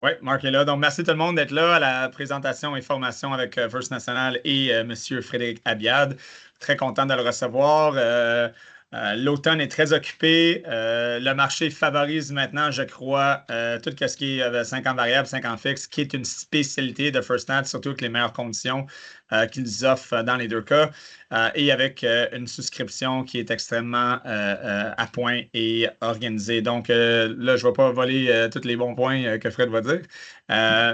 Oui, Marc est là. Donc, merci tout le monde d'être là à la présentation et formation avec First National et Monsieur Frédéric Abiad. Très content de le recevoir. L'automne est très occupé. Le marché favorise maintenant, je crois, tout ce qui est 5 ans variables, 5 ans fixes, qui est une spécialité de First Nat, surtout avec les meilleures conditions qu'ils offrent dans les deux cas, et avec une souscription qui est extrêmement à point et organisée. Donc, là, je ne vais pas voler tous les bons points que Fred va dire,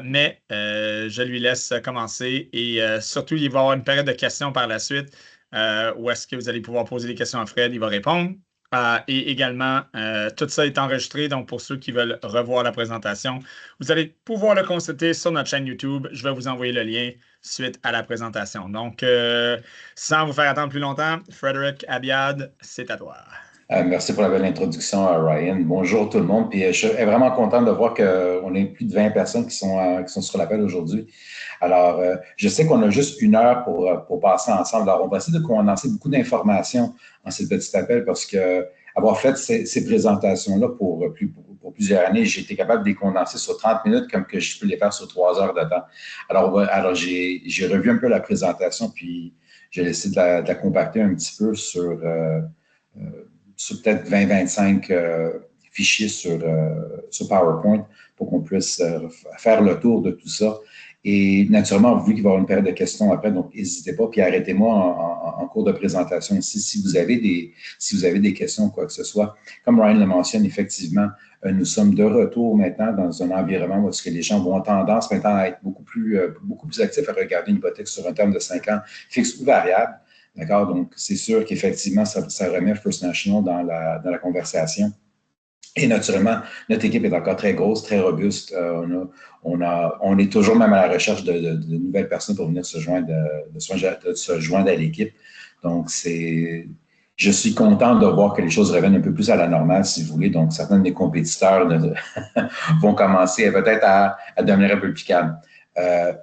mais je lui laisse commencer et surtout, il va y avoir une période de questions par la suite où est-ce que vous allez pouvoir poser des questions à Fred, il va répondre. Et également, tout ça est enregistré, donc pour ceux qui veulent revoir la présentation, vous allez pouvoir le consulter sur notre chaîne YouTube. Je vais vous envoyer le lien suite à la présentation. Donc, sans vous faire attendre plus longtemps, Frédéric Abiad, c'est à toi. Merci pour la belle introduction, Ryan. Bonjour tout le monde. Puis, je suis vraiment content de voir qu'on est plus de 20 personnes qui sont sur l'appel aujourd'hui. Alors, je sais qu'on a juste une heure pour passer ensemble. Alors, on va essayer de condenser beaucoup d'informations dans ce petit appel parce que avoir fait ces présentations-là pour plusieurs années, j'ai été capable de les condenser sur 30 minutes comme que je peux les faire sur 3 heures de temps. Alors j'ai revu un peu la présentation, puis j'ai essayé de la compacter un petit peu sur peut-être 20-25 fichiers sur PowerPoint pour qu'on puisse faire le tour de tout ça. Et naturellement, vu qu'il va y avoir une période de questions après, donc n'hésitez pas, puis arrêtez-moi en cours de présentation aussi si vous avez des questions ou quoi que ce soit. Comme Ryan le mentionne, effectivement, nous sommes de retour maintenant dans un environnement où les gens vont tendance maintenant à être beaucoup plus actifs à regarder une hypothèque sur un terme de 5 ans fixe ou variable. D'accord? Donc, c'est sûr qu'effectivement, ça remet First National dans la conversation. Et naturellement, notre équipe est encore très grosse, très robuste. On est toujours même à la recherche de nouvelles personnes pour venir se joindre à l'équipe. Donc, je suis content de voir que les choses reviennent un peu plus à la normale, si vous voulez. Donc, certains de mes compétiteurs vont commencer peut-être à devenir un peu plus calmes.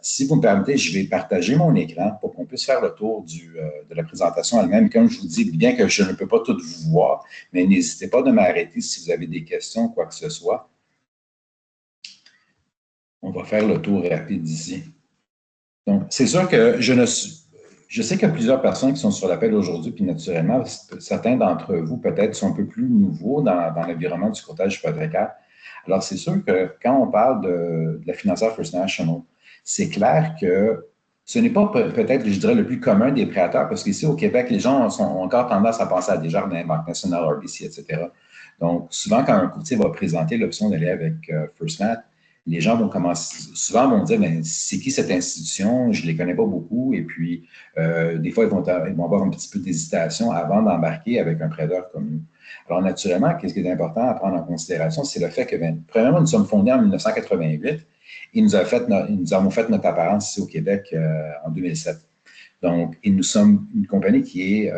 Si vous me permettez, je vais partager mon écran pour qu'on puisse faire le tour de la présentation elle-même. Comme je vous dis, bien que je ne peux pas tout vous voir, mais n'hésitez pas de m'arrêter si vous avez des questions, quoi que ce soit. On va faire le tour rapide ici. Donc, c'est sûr que je sais qu'il y a plusieurs personnes qui sont sur l'appel aujourd'hui, puis naturellement, certains d'entre vous peut-être sont un peu plus nouveaux dans l'environnement du courtage hypothécaire. Alors, c'est sûr que quand on parle de la financière First National, c'est clair que ce n'est pas peut-être, je dirais, le plus commun des prêteurs, parce qu'ici au Québec, les gens ont encore tendance à penser à Desjardins, Banque nationale, RBC, etc. Donc, souvent, quand un courtier va présenter l'option d'aller avec First Nat, les gens vont commencer, souvent vont dire, mais c'est qui cette institution? Je ne les connais pas beaucoup. Et puis, des fois, ils vont avoir un petit peu d'hésitation avant d'embarquer avec un prêteur comme nous. Alors, naturellement, qu'est-ce qui est important à prendre en considération? C'est le fait que, premièrement, nous sommes fondés en 1988 et nous avons fait notre apparence ici au Québec en 2007. Donc, et nous sommes une compagnie qui est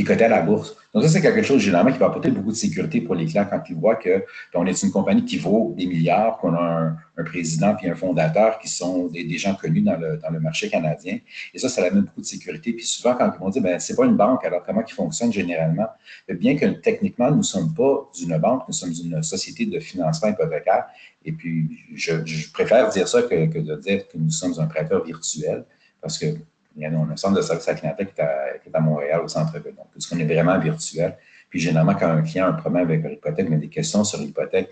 cotée à la bourse. Donc, ça, c'est quelque chose, généralement, qui va apporter beaucoup de sécurité pour les clients quand ils voient qu'on est une compagnie qui vaut des milliards, qu'on a un président puis un fondateur qui sont des gens connus dans le marché canadien. Et ça amène beaucoup de sécurité. Puis souvent, quand ils vont dire, ben c'est pas une banque, alors comment ils fonctionnent généralement? Bien que techniquement, nous ne sommes pas une banque, nous sommes une société de financement hypothécaire. Et puis, je préfère dire ça que de dire que nous sommes un prêteur virtuel parce que on a un centre de service à la clientèle qui est à Montréal, au centre-ville. Donc, puisqu'on est vraiment virtuel. Puis, généralement, quand un client a un problème avec l'hypothèque, mais des questions sur l'hypothèque,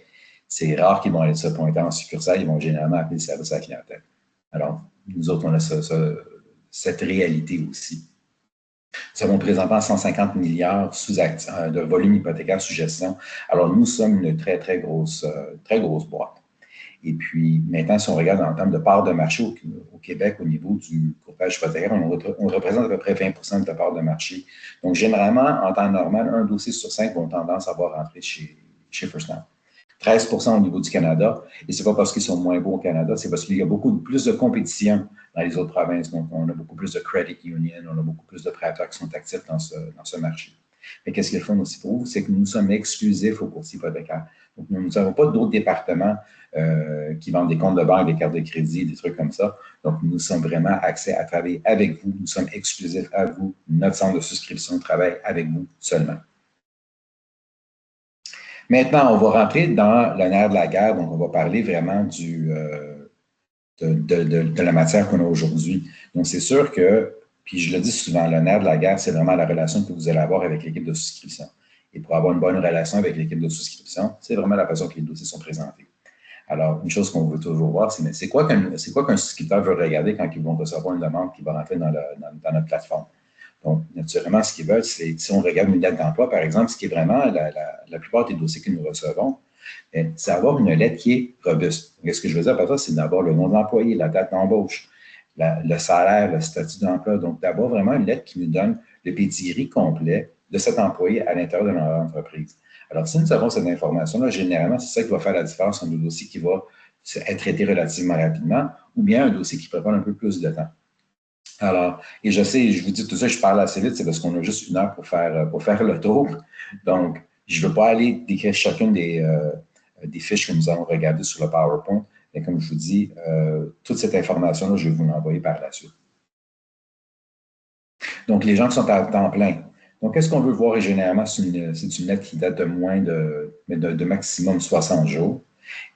c'est rare qu'ils vont aller se pointer en succursale. Ils vont généralement appeler le service à la clientèle. Alors, nous autres, on a cette réalité aussi. Nous avons présentement 150 milliards de volume hypothécaire sous gestion. Alors, nous sommes une très, très grosse boîte. Et puis, maintenant, si on regarde en termes de part de marché au Québec, au niveau du courtage hypothécaire, on représente à peu près 20 de la part de marché. Donc, généralement, en temps normal, un dossier sur 5 ont tendance à avoir rentré chez First Nat. 13 au niveau du Canada. Et ce n'est pas parce qu'ils sont moins bons au Canada, c'est parce qu'il y a beaucoup plus de compétition dans les autres provinces. Donc, on a beaucoup plus de credit union, on a beaucoup plus de prêteurs qui sont actifs dans ce marché. Mais qu'est-ce qu'ils font aussi pour vous? C'est que nous sommes exclusifs au courtier hypothécaire. Donc, nous n'avons pas d'autres départements qui vendent des comptes de banque, des cartes de crédit, des trucs comme ça. Donc, nous sommes vraiment accès à travailler avec vous. Nous sommes exclusifs à vous. Notre centre de souscription travaille avec vous seulement. Maintenant, on va rentrer dans le nerf de la guerre, donc on va parler vraiment de la matière qu'on a aujourd'hui. Donc, c'est sûr que, puis je le dis souvent, le nerf de la guerre, c'est vraiment la relation que vous allez avoir avec l'équipe de souscription. Et pour avoir une bonne relation avec l'équipe de souscription, c'est vraiment la façon que les dossiers sont présentés. Alors, une chose qu'on veut toujours voir, c'est quoi qu'un souscripteur veut regarder quand ils vont recevoir une demande qui va rentrer dans notre plateforme. Donc, naturellement, ce qu'ils veulent, c'est, si on regarde une lettre d'emploi, par exemple, ce qui est vraiment la plupart des dossiers que nous recevons, c'est avoir une lettre qui est robuste. Ce que je veux dire par ça, c'est d'avoir le nom de l'employé, la date d'embauche, le salaire, le statut d'emploi. Donc, d'avoir vraiment une lettre qui nous donne le pedigree complet de cet employé à l'intérieur de notre entreprise. Alors, si nous avons cette information-là, généralement, c'est ça qui va faire la différence entre un dossier qui va être traité relativement rapidement ou bien un dossier qui peut prendre un peu plus de temps. Alors, et je sais, je vous dis tout ça, je parle assez vite, c'est parce qu'on a juste une heure pour faire le tour. Donc, je ne veux pas aller décrire chacune des fiches que nous allons regarder sur le PowerPoint, mais comme je vous dis, toute cette information-là, je vais vous l'envoyer par la suite. Donc, les gens qui sont à temps plein. Donc, qu'est-ce qu'on veut voir généralement? C'est une lettre qui date de moins de maximum 60 jours.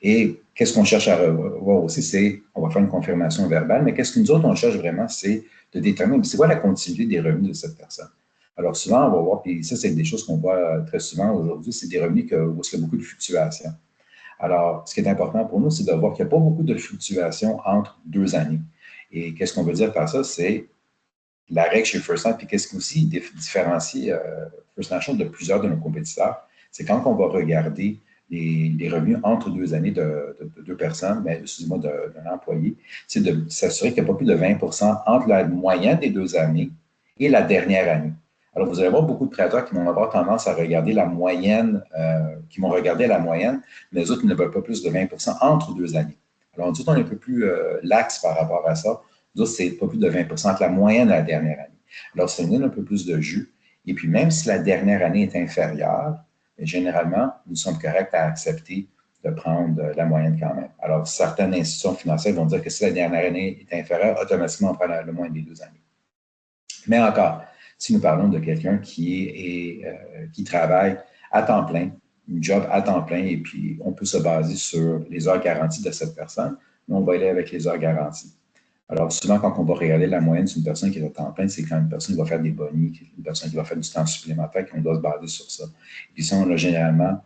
Et qu'est-ce qu'on cherche à voir aussi, c'est, on va faire une confirmation verbale, mais qu'est-ce que nous autres, on cherche vraiment, c'est de déterminer, c'est quoi la continuité des revenus de cette personne. Alors souvent, on va voir, puis ça, c'est des choses qu'on voit très souvent aujourd'hui, c'est des revenus où il y a beaucoup de fluctuations. Alors, ce qui est important pour nous, c'est de voir qu'il n'y a pas beaucoup de fluctuations entre 2 années. Et qu'est-ce qu'on veut dire par ça? C'est la règle chez First National, puis qu'est-ce qui aussi différencie First National de plusieurs de nos compétiteurs, c'est quand on va regarder les revenus entre 2 années de 2 personnes, mais excusez-moi, d'un employé, c'est de s'assurer qu'il n'y a pas plus de 20 entre la moyenne des 2 années et la dernière année. Alors, vous allez avoir beaucoup de prêteurs qui vont avoir tendance à regarder la moyenne, qui vont regarder la moyenne, mais les autres qui ne veulent pas plus de 20 entre 2 années. Alors, nous autres, on est un peu plus lax par rapport à ça. Nous autres, c'est pas plus de 20 entre la moyenne et la dernière année. Alors, ça nous donne un peu plus de jus. Et puis, même si la dernière année est inférieure, généralement, nous sommes corrects à accepter de prendre la moyenne quand même. Alors, certaines institutions financières vont dire que si la dernière année est inférieure, automatiquement, on prend le moyenne des 2 années. Mais encore, si nous parlons de quelqu'un qui travaille à temps plein, une job à temps plein, et puis on peut se baser sur les heures garanties de cette personne, mais on va aller avec les heures garanties. Alors, souvent, quand on va regarder la moyenne d'une personne qui est à temps plein, c'est quand une personne qui va faire des bonnies, une personne qui va faire du temps supplémentaire, qu'on doit se baser sur ça. Et puis ça, on a généralement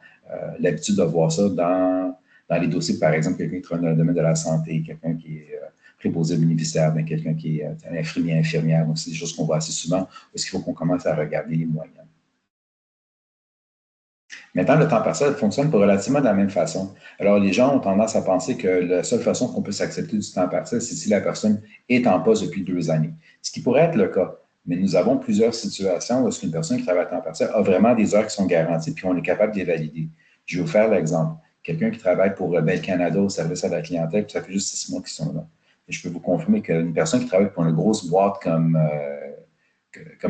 l'habitude de voir ça dans les dossiers, par exemple, quelqu'un qui travaille dans le domaine de la santé, quelqu'un qui est préposé bénéficiaire, quelqu'un qui est un infirmier, infirmière. Donc, c'est des choses qu'on voit assez souvent, parce qu'il faut qu'on commence à regarder les moyennes. Maintenant, le temps partiel fonctionne relativement de la même façon. Alors, les gens ont tendance à penser que la seule façon qu'on peut s'accepter du temps partiel, c'est si la personne est en poste depuis 2 années. Ce qui pourrait être le cas. Mais nous avons plusieurs situations où une personne qui travaille à temps partiel a vraiment des heures qui sont garanties, puis on est capable de les valider. Je vais vous faire l'exemple. Quelqu'un qui travaille pour Bell Canada au service à la clientèle, puis ça fait juste 6 mois qu'ils sont là. Et je peux vous confirmer qu'une personne qui travaille pour une grosse boîte comme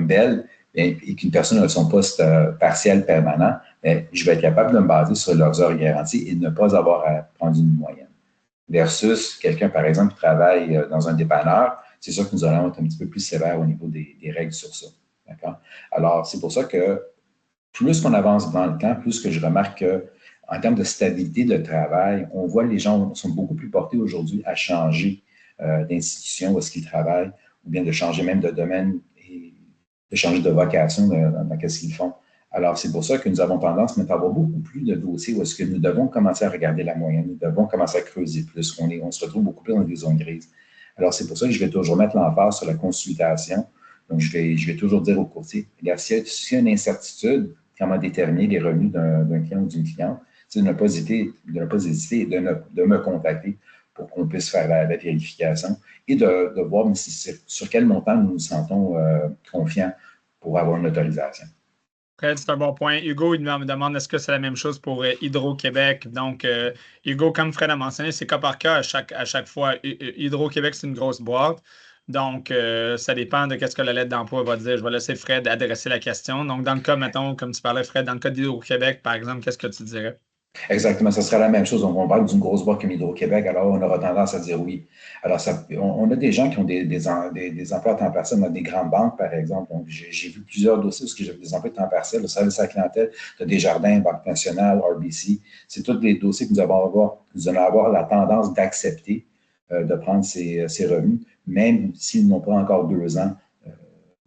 Bell, et qu'une personne a son poste partiel permanent, je vais être capable de me baser sur leurs heures garanties et de ne pas avoir à prendre une moyenne. Versus quelqu'un, par exemple, qui travaille dans un dépanneur, c'est sûr que nous allons être un petit peu plus sévères au niveau des règles sur ça. D'accord? Alors, c'est pour ça que plus qu'on avance dans le temps, plus que je remarque qu'en termes de stabilité de travail, on voit que les gens sont beaucoup plus portés aujourd'hui à changer d'institution où est-ce qu'ils travaillent, ou bien de changer même de domaine et de changer de vocation dans ce qu'ils font. Alors, c'est pour ça que nous avons tendance maintenant à avoir beaucoup plus de dossiers où est-ce que nous devons commencer à regarder la moyenne, nous devons commencer à creuser plus, on se retrouve beaucoup plus dans des zones grises. Alors, c'est pour ça que je vais toujours mettre l'emphase sur la consultation. Donc, je vais toujours dire au courtier, regarde, s'il y a une incertitude, comment déterminer les revenus d'un client ou d'une cliente, c'est de ne pas hésiter de me contacter pour qu'on puisse faire la vérification et de voir sur quel montant nous nous sentons confiants pour avoir une autorisation. Fred, c'est un bon point. Hugo, il me demande est-ce que c'est la même chose pour Hydro-Québec. Donc, Hugo, comme Fred a mentionné, c'est cas par cas à chaque fois. Hydro-Québec, c'est une grosse boîte. Donc, ça dépend de ce que la lettre d'emploi va dire. Je vais laisser Fred adresser la question. Donc, dans le cas, mettons, comme tu parlais, Fred, dans le cas d'Hydro-Québec, par exemple, qu'est-ce que tu dirais? Exactement, ce serait la même chose. Donc, on parle d'une grosse boîte comme Hydro-Québec, alors on aura tendance à dire oui. Alors, on a des gens qui ont des emplois à temps partiel dans des grandes banques, par exemple. Donc, j'ai vu plusieurs dossiers parce que j'avais des emplois à temps partiel, le service à la clientèle de Desjardins, Banque nationale, RBC. C'est tous des dossiers que nous allons avoir la tendance d'accepter de prendre ces revenus, même s'ils n'ont pas encore 2 ans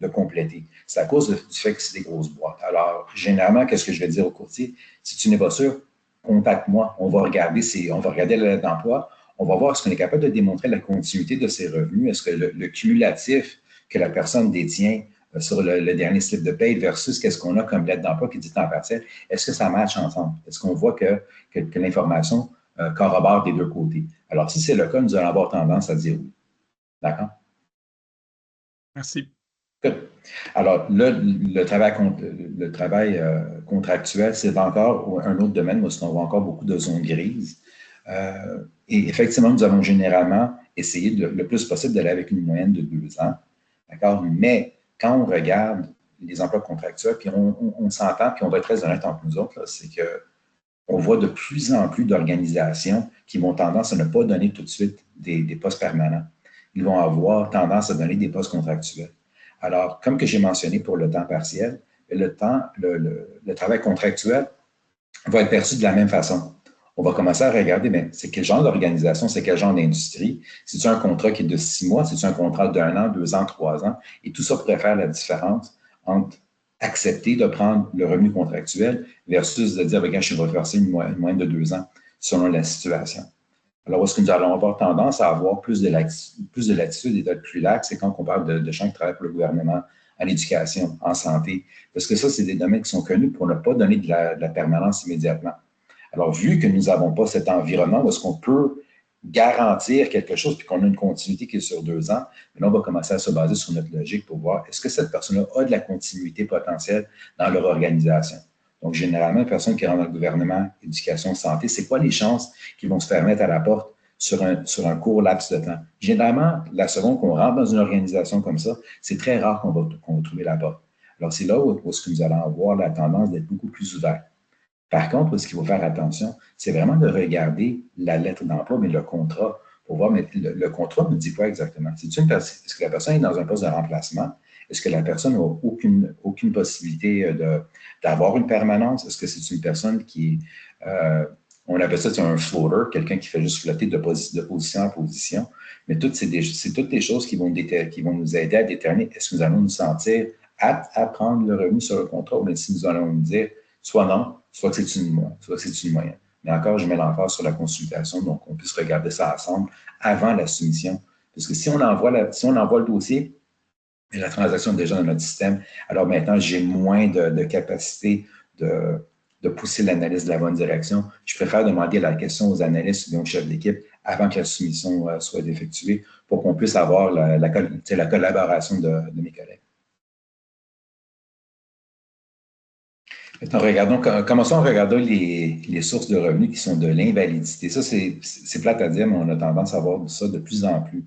de compléter. C'est à cause du fait que c'est des grosses boîtes. Alors, généralement, qu'est-ce que je vais dire au courtier? Si tu n'es pas sûr, contacte-moi. On va regarder la lettre d'emploi. On va voir est-ce qu'on est capable de démontrer la continuité de ses revenus. Est-ce que le cumulatif que la personne détient sur le dernier slip de paye versus qu'est-ce qu'on a comme lettre d'emploi qui dit temps partiel, est-ce que ça matche ensemble? Est-ce qu'on voit que l'information corrobore des deux côtés? Alors, si c'est le cas, nous allons avoir tendance à dire oui. D'accord? Merci. Alors, le travail contractuel, c'est encore un autre domaine où on voit encore beaucoup de zones grises. Et effectivement, nous avons généralement essayé le plus possible d'aller avec une moyenne de 2 ans. D'accord? Mais quand on regarde les emplois contractuels, puis on s'entend, puis on va être très honnête entre nous autres, c'est qu'on voit de plus en plus d'organisations qui vont tendance à ne pas donner tout de suite des postes permanents. Ils vont avoir tendance à donner des postes contractuels. Alors, comme que j'ai mentionné pour le temps partiel, le travail contractuel va être perçu de la même façon. On va commencer à regarder, mais c'est quel genre d'organisation, c'est quel genre d'industrie. C'est-tu un contrat qui est de 6 mois, c'est-tu un contrat d'1 an, 2 ans, 3 ans? Et tout ça pourrait faire la différence entre accepter de prendre le revenu contractuel versus de dire, regarde, je vais verser une moyenne de 2 ans selon la situation. Alors, est-ce que nous allons avoir tendance à avoir plus de latitude et d'être plus lax? C'est quand on parle de gens qui travaillent pour le gouvernement, en éducation, en santé. Parce que ça, c'est des domaines qui sont connus pour ne pas donner de la permanence immédiatement. Alors, vu que nous n'avons pas cet environnement où est-ce qu'on peut garantir quelque chose puis qu'on a une continuité qui est sur 2 ans, là, on va commencer à se baser sur notre logique pour voir est-ce que cette personne-là a de la continuité potentielle dans leur organisation. Donc, généralement, une personne qui rentre dans le gouvernement, éducation, santé, c'est quoi les chances qu'ils vont se faire mettre à la porte sur un court laps de temps? Généralement, la seconde qu'on rentre dans une organisation comme ça, c'est très rare qu'on va trouver la porte. Alors, c'est là où est-ce que nous allons avoir la tendance d'être beaucoup plus ouvert. Par contre, ce qu'il faut faire attention, c'est vraiment de regarder la lettre d'emploi, mais le contrat, pour voir, mais le contrat me dit quoi exactement? Est-ce que la personne est dans un poste de remplacement? Est-ce que la personne n'a aucune possibilité d'avoir une permanence? Est-ce que c'est une personne qui, on appelle ça un floater, quelqu'un qui fait juste flotter de position en position? Mais c'est toutes des choses qui vont nous aider à déterminer est-ce que nous allons nous sentir aptes à prendre le revenu sur le contrat ou bien si nous allons nous dire soit non, soit que c'est une moyenne. Mais encore, je mets l'emphase sur la consultation, donc on puisse regarder ça ensemble avant la soumission. Parce que si on envoie le dossier, et la transaction est déjà dans notre système, alors maintenant, j'ai moins de capacité de pousser l'analyse de la bonne direction. Je préfère demander la question aux analystes ou aux chefs d'équipe avant que la soumission soit effectuée pour qu'on puisse avoir la collaboration de mes collègues. Commençons à regarder les sources de revenus qui sont de l'invalidité. Ça, c'est plate à dire, mais on a tendance à voir ça de plus en plus.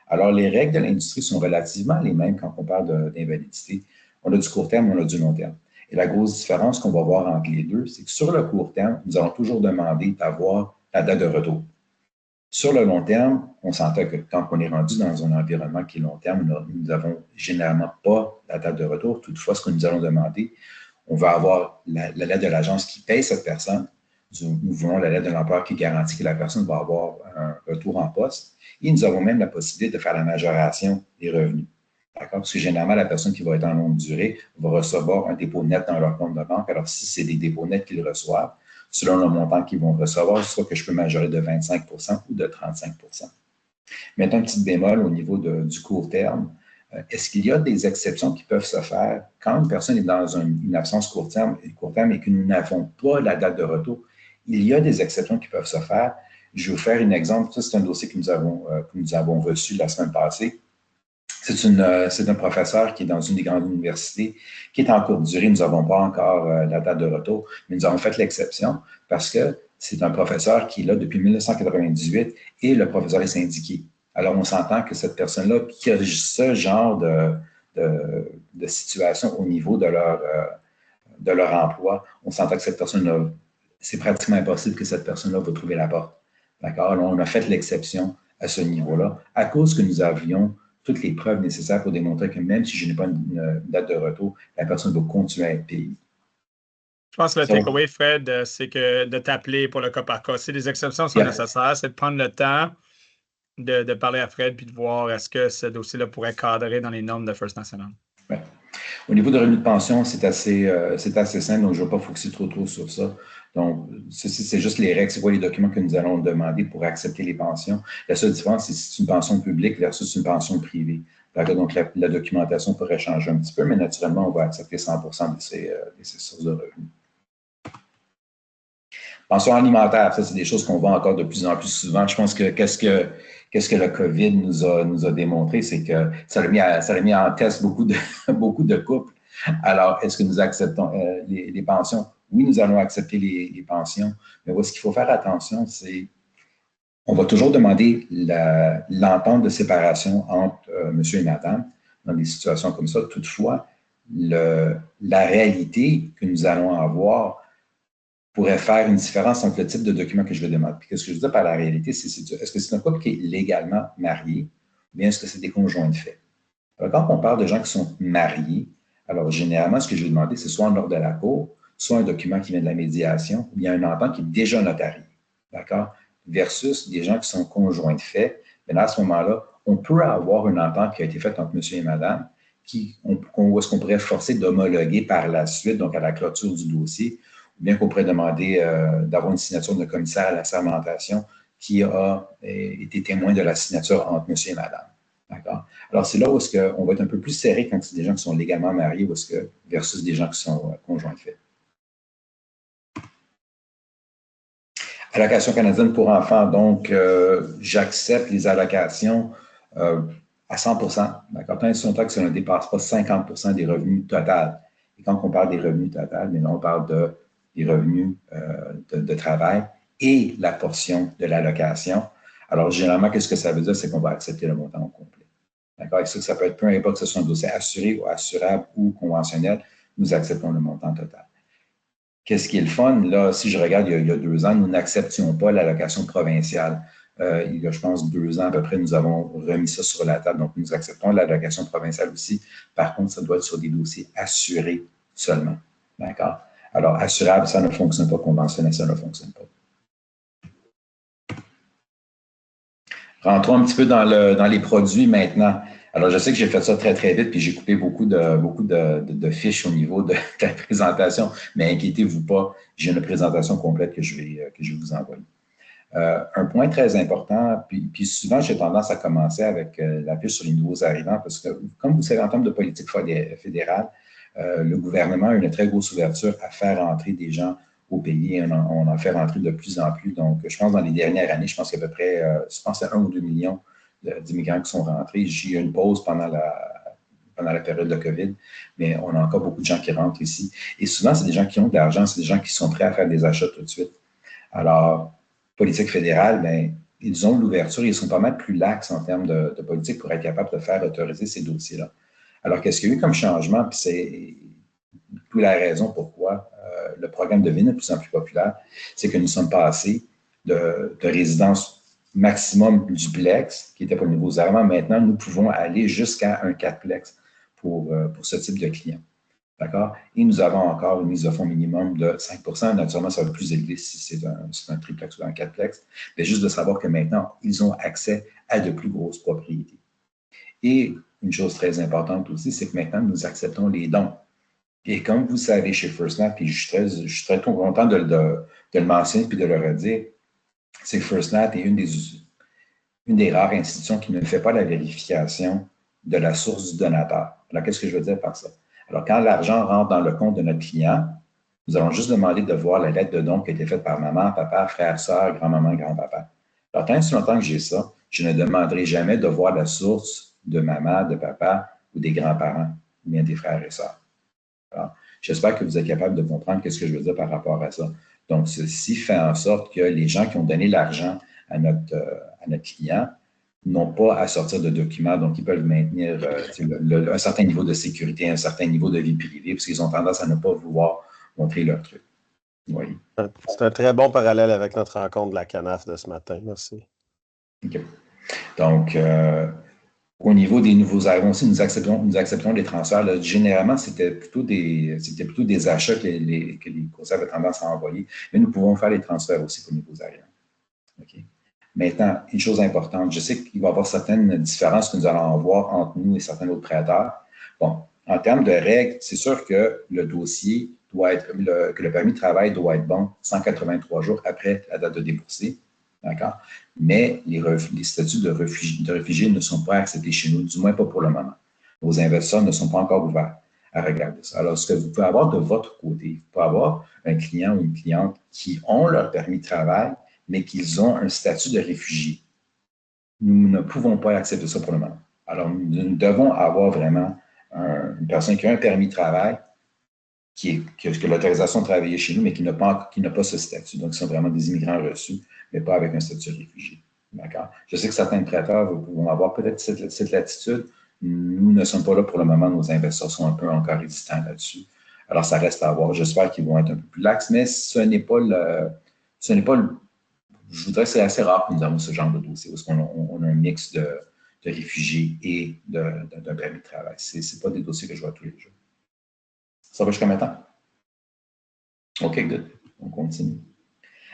Alors, les règles de l'industrie sont relativement les mêmes quand on parle d'invalidité. On a du court terme, on a du long terme. Et la grosse différence qu'on va voir entre les deux, c'est que sur le court terme, nous allons toujours demander d'avoir la date de retour. Sur le long terme, on s'entend que quand on est rendu dans un environnement qui est long terme, nous n'avons généralement pas la date de retour. Toutefois, ce que nous allons demander, on va avoir la lettre de l'agence qui paye cette personne. Nous voulons la lettre de l'employeur qui garantit que la personne va avoir un retour en poste. Et nous avons même la possibilité de faire la majoration des revenus. D'accord? Parce que généralement, la personne qui va être en longue durée va recevoir un dépôt net dans leur compte de banque. Alors, si c'est des dépôts nets qu'ils reçoivent, selon le montant qu'ils vont recevoir, soit que je peux majorer de 25 ou de 35 Mettons un petit bémol au niveau du court terme. Est-ce qu'il y a des exceptions qui peuvent se faire quand une personne est dans une absence court terme et que nous n'avons pas la date de retour? Il y a des exceptions qui peuvent se faire. Je vais vous faire un exemple. Ça, c'est un dossier que nous avons reçu la semaine passée. C'est un professeur qui est dans une des grandes universités, qui est en courte durée. Nous n'avons pas encore la date de retour, mais nous avons fait l'exception parce que c'est un professeur qui est là depuis 1998 et le professeur est syndiqué. Alors, on s'entend que cette personne-là, qui a ce genre de situation au niveau de leur emploi, on s'entend que cette personne c'est pratiquement impossible que cette personne-là va trouver la porte. D'accord? Alors, on a fait l'exception à ce niveau-là, à cause que nous avions toutes les preuves nécessaires pour démontrer que même si je n'ai pas une date de retour, la personne va continuer à être payée. Je pense que le takeaway, Fred, c'est que de t'appeler pour le cas par cas. Si les exceptions sont nécessaires, c'est de prendre le temps de parler à Fred puis de voir est-ce que ce dossier-là pourrait cadrer dans les normes de First National. Ouais. Au niveau de revenus de pension, c'est assez simple, donc je ne vais pas focuser trop sur ça. Donc, ceci, c'est juste les règles, c'est quoi les documents que nous allons demander pour accepter les pensions. La seule différence, c'est si c'est une pension publique versus une pension privée. Donc, la documentation pourrait changer un petit peu, mais naturellement, on va accepter 100 de ces sources de revenus. Pension alimentaire, ça, c'est des choses qu'on voit encore de plus en plus souvent. Je pense que qu'est-ce que le COVID nous a démontré, c'est que ça a mis en test beaucoup de couples. Alors, est-ce que nous acceptons les pensions? Oui, nous allons accepter les pensions, mais ce qu'il faut faire attention, c'est on va toujours demander l'entente de séparation entre monsieur et madame dans des situations comme ça. Toutefois, la réalité que nous allons avoir pourrait faire une différence entre le type de document que je vais demander. Puis, qu'est-ce que je veux dire par la réalité, est-ce que c'est un couple qui est légalement marié ou bien est-ce que c'est des conjoints de fait? Alors, quand on parle de gens qui sont mariés, alors généralement, ce que je vais demander, c'est soit en ordre de la cour, soit un document qui vient de la médiation, ou bien un entente qui est déjà notarié. D'accord? Versus des gens qui sont conjoints de fait. Mais à ce moment-là, on peut avoir une entente qui a été faite entre monsieur et madame, où est-ce qu'on pourrait forcer d'homologuer par la suite, donc à la clôture du dossier, ou bien qu'on pourrait demander d'avoir une signature de commissaire à la sermentation qui a été témoin de la signature entre monsieur et madame. D'accord? Alors, c'est là où est-ce qu'on va être un peu plus serré quand c'est des gens qui sont légalement mariés versus des gens qui sont conjoints de fait. Allocation canadienne pour enfants, donc j'accepte les allocations à 100 d'accord? Tant et si longtemps que ça ne dépasse pas 50 des revenus total. Et quand on parle des revenus total, mais là, on parle des revenus de travail et la portion de l'allocation. Alors, généralement, qu'est-ce que ça veut dire? C'est qu'on va accepter le montant au complet. D'accord? Et ça peut être peu importe que ce soit un dossier assuré ou assurable ou conventionnel, nous acceptons le montant total. Qu'est-ce qui est le fun? Là, si je regarde, il y a 2 ans, nous n'acceptions pas l'allocation provinciale. Il y a, je pense, 2 ans à peu près, nous avons remis ça sur la table. Donc, nous acceptons l'allocation provinciale aussi. Par contre, ça doit être sur des dossiers assurés seulement. D'accord? Alors, assurable, ça ne fonctionne pas. Conventionnel, ça ne fonctionne pas. Rentrons un petit peu dans les produits maintenant. Alors, je sais que j'ai fait ça très, très vite, puis j'ai coupé beaucoup de fiches au niveau de la présentation, mais inquiétez-vous pas, j'ai une présentation complète que je vais vous envoyer. Un point très important, puis souvent, j'ai tendance à commencer avec la fiche sur les nouveaux arrivants, parce que, comme vous savez, en termes de politique fédérale, le gouvernement a une très grosse ouverture à faire entrer des gens au pays. On en fait rentrer de plus en plus. Donc, je pense dans les dernières années, je pense qu'à peu près, je pense à 1 ou 2 millions d'immigrants qui sont rentrés. J'ai eu une pause pendant la période de COVID, mais on a encore beaucoup de gens qui rentrent ici. Et souvent, c'est des gens qui ont de l'argent, c'est des gens qui sont prêts à faire des achats tout de suite. Alors, politique fédérale, bien, ils ont l'ouverture, ils sont pas mal plus laxes en termes de politique pour être capables de faire autoriser ces dossiers-là. Alors, qu'est-ce qu'il y a eu comme changement? Puis c'est toute la raison pourquoi le programme devient de plus en plus populaire, c'est que nous sommes passés de résidence maximum duplex, qui était pour les nouveaux arrivants. Maintenant, nous pouvons aller jusqu'à un quadplex pour ce type de client. D'accord? Et nous avons encore une mise de fonds minimum de 5 Naturellement, ça va être plus élevé si c'est un triplex ou un quadplex. Mais juste de savoir que maintenant, ils ont accès à de plus grosses propriétés. Et une chose très importante aussi, c'est que maintenant, nous acceptons les dons. Et comme vous savez chez FirstNat, puis je suis très content de le mentionner puis de le redire, c'est que FirstNat est une des rares institutions qui ne fait pas la vérification de la source du donateur. Alors, qu'est-ce que je veux dire par ça? Alors, quand l'argent rentre dans le compte de notre client, nous allons juste demander de voir la lettre de don qui a été faite par maman, papa, frère, soeur, grand-maman, grand-papa. Alors, tant et si longtemps que j'ai ça, je ne demanderai jamais de voir la source de maman, de papa ou des grands-parents, ou bien des frères et sœurs. Alors, j'espère que vous êtes capable de comprendre ce que je veux dire par rapport à ça. Donc, ceci fait en sorte que les gens qui ont donné l'argent à notre client n'ont pas à sortir de documents, donc ils peuvent maintenir un certain niveau de sécurité, un certain niveau de vie privée, parce qu'ils ont tendance à ne pas vouloir montrer leur truc. Oui. C'est un très bon parallèle avec notre rencontre de la CANAF de ce matin. Merci. OK. Donc, au niveau des nouveaux arrivants aussi, nous acceptons les transferts. Là, généralement, c'était plutôt des achats que les coursiers avaient tendance à envoyer, mais nous pouvons faire les transferts aussi pour les nouveaux arrivants. OK. Maintenant, une chose importante, je sais qu'il va y avoir certaines différences que nous allons avoir entre nous et certains autres prêteurs. Bon, en termes de règles, c'est sûr que le dossier doit être, que le permis de travail doit être bon 183 jours après la date de débourser. D'accord? Mais les statuts de réfugiés ne sont pas acceptés chez nous, du moins pas pour le moment. Vos investisseurs ne sont pas encore ouverts à regarder ça. Alors, ce que vous pouvez avoir de votre côté, vous pouvez avoir un client ou une cliente qui ont leur permis de travail, mais qu'ils ont un statut de réfugié. Nous ne pouvons pas accepter ça pour le moment. Alors, nous devons avoir vraiment une personne qui a un permis de travail, qui a l'autorisation de travailler chez nous, mais qui n'a pas ce statut. Donc, ils sont vraiment des immigrants reçus, mais pas avec un statut de réfugié. D'accord? Je sais que certains prêteurs vont avoir peut-être cette latitude. Nous ne sommes pas là pour le moment. Nos investisseurs sont un peu encore résistants là-dessus. Alors, ça reste à voir. J'espère qu'ils vont être un peu plus lax, mais ce n'est pas je voudrais que c'est assez rare que nous avons ce genre de dossier parce qu'on a un mix de réfugiés et d'un permis de travail. Ce n'est pas des dossiers que je vois tous les jours. Ça va jusqu'à maintenant? OK, good. On continue.